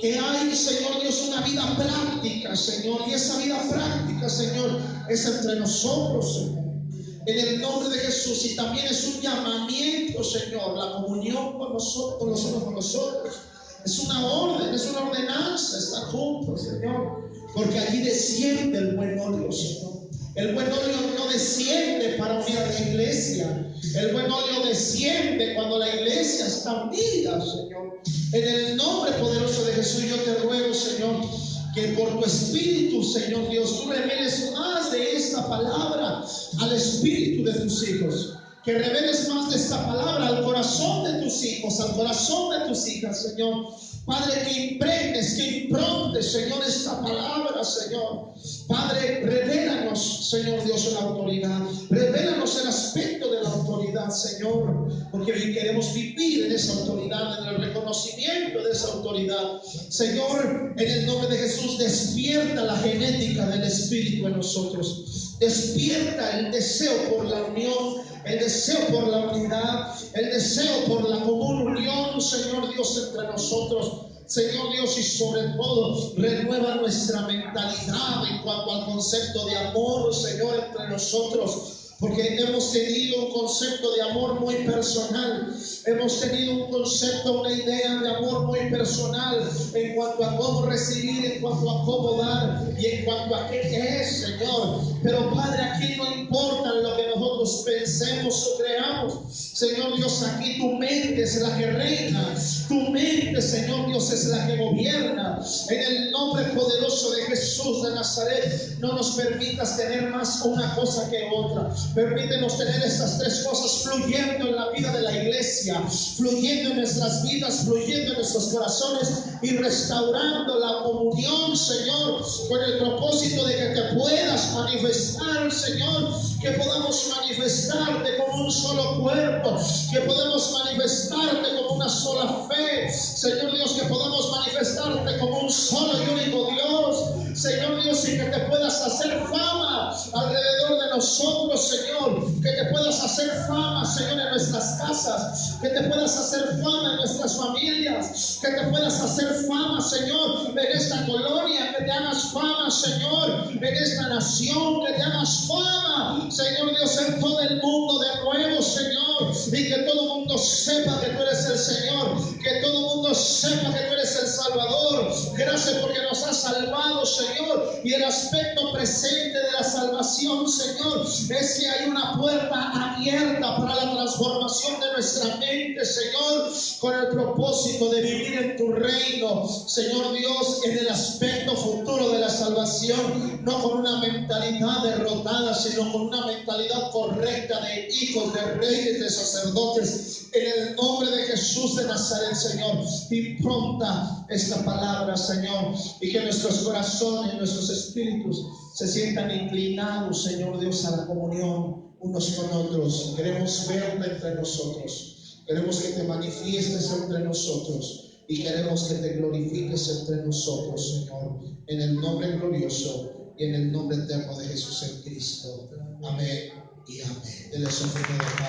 S1: que hay, Señor Dios, una vida práctica, Señor, y esa vida práctica, Señor, es entre nosotros, Señor, en el nombre de Jesús. Y también es un llamamiento, Señor, la comunión con nosotros, con nosotros. Es una orden, es una ordenanza estar juntos, Señor, porque allí desciende el buen óleo, Señor. El buen óleo no desciende para unir a la iglesia. El buen óleo desciende cuando la iglesia está unida, Señor. En el nombre poderoso de Jesús, yo te ruego, Señor, que por tu Espíritu, Señor Dios, tú reveles más de esta palabra al espíritu de tus hijos. Que reveles más de esta palabra al corazón de tus hijos, al corazón de tus hijas, Señor. Padre, que impregnes, que improntes, Señor, esta palabra, Señor. Padre, revélanos, Señor Dios, la autoridad. Revélanos el aspecto de la autoridad, Señor. Porque hoy queremos vivir en esa autoridad, en el reconocimiento de esa autoridad. Señor, en el nombre de Jesús, despierta la genética del Espíritu en nosotros. Despierta el deseo por la unión, el deseo por la unidad, el deseo por la común unión, Señor Dios, entre nosotros. Señor Dios, y sobre todo renueva nuestra mentalidad en cuanto al concepto de amor, Señor, entre nosotros. Porque hemos tenido un concepto de amor muy personal. Hemos tenido un concepto, una idea de amor muy personal en cuanto a cómo recibir, en cuanto a cómo dar y en cuanto a qué es, Señor. Pero Padre, aquí no importa lo que nosotros pensemos o creamos. Señor Dios, aquí tu mente es la que reina. Tu mente, Señor Dios, es la que gobierna. En el nombre poderoso de Jesús de Nazaret, no nos permitas tener más una cosa que otra. Permítenos tener estas tres cosas fluyendo en la vida de la iglesia, fluyendo en nuestras vidas, fluyendo en nuestros corazones y restaurando la comunión, Señor, con el propósito de que te puedas manifestar, Señor, que podamos manifestarte como un solo cuerpo, que podamos manifestarte como una sola fe, Señor Dios, que podamos manifestarte como un solo y único Dios, Señor Dios, y que te puedas hacer fama alrededor de nosotros, Señor, que te puedas hacer fama, Señor, en nuestras casas, que te puedas hacer fama en nuestras familias, que te puedas hacer fama, Señor, en esta colonia, que te hagas fama, Señor, en esta nación, que te hagas fama, Señor Dios, en todo el mundo de nuevo, Señor, y que todo el mundo sepa que tú eres el Señor, que todo el mundo sepa que tú eres el Salvador. Gracias porque nos has salvado, Señor, y el aspecto presente de la salvación, Señor, es que hay una puerta abierta para la transformación de nuestra mente, Señor, con el propósito de vivir en tu reino, Señor Dios, en el aspecto futuro de la salvación, no con una mentalidad derrotada, sino con una mentalidad correcta de hijos, de reyes, de sacerdotes. En el nombre de Jesús de Nazaret, Señor, impronta esta palabra, Señor, y que nuestros corazones, nuestros espíritus se sientan inclinados, Señor Dios, a la comunión unos con otros. Queremos verte entre nosotros, queremos que te manifiestes entre nosotros y queremos que te glorifiques entre nosotros, Señor, en el nombre glorioso y en el nombre eterno de Jesús en Cristo. Amén y amén. Denle su fuerte aplauso.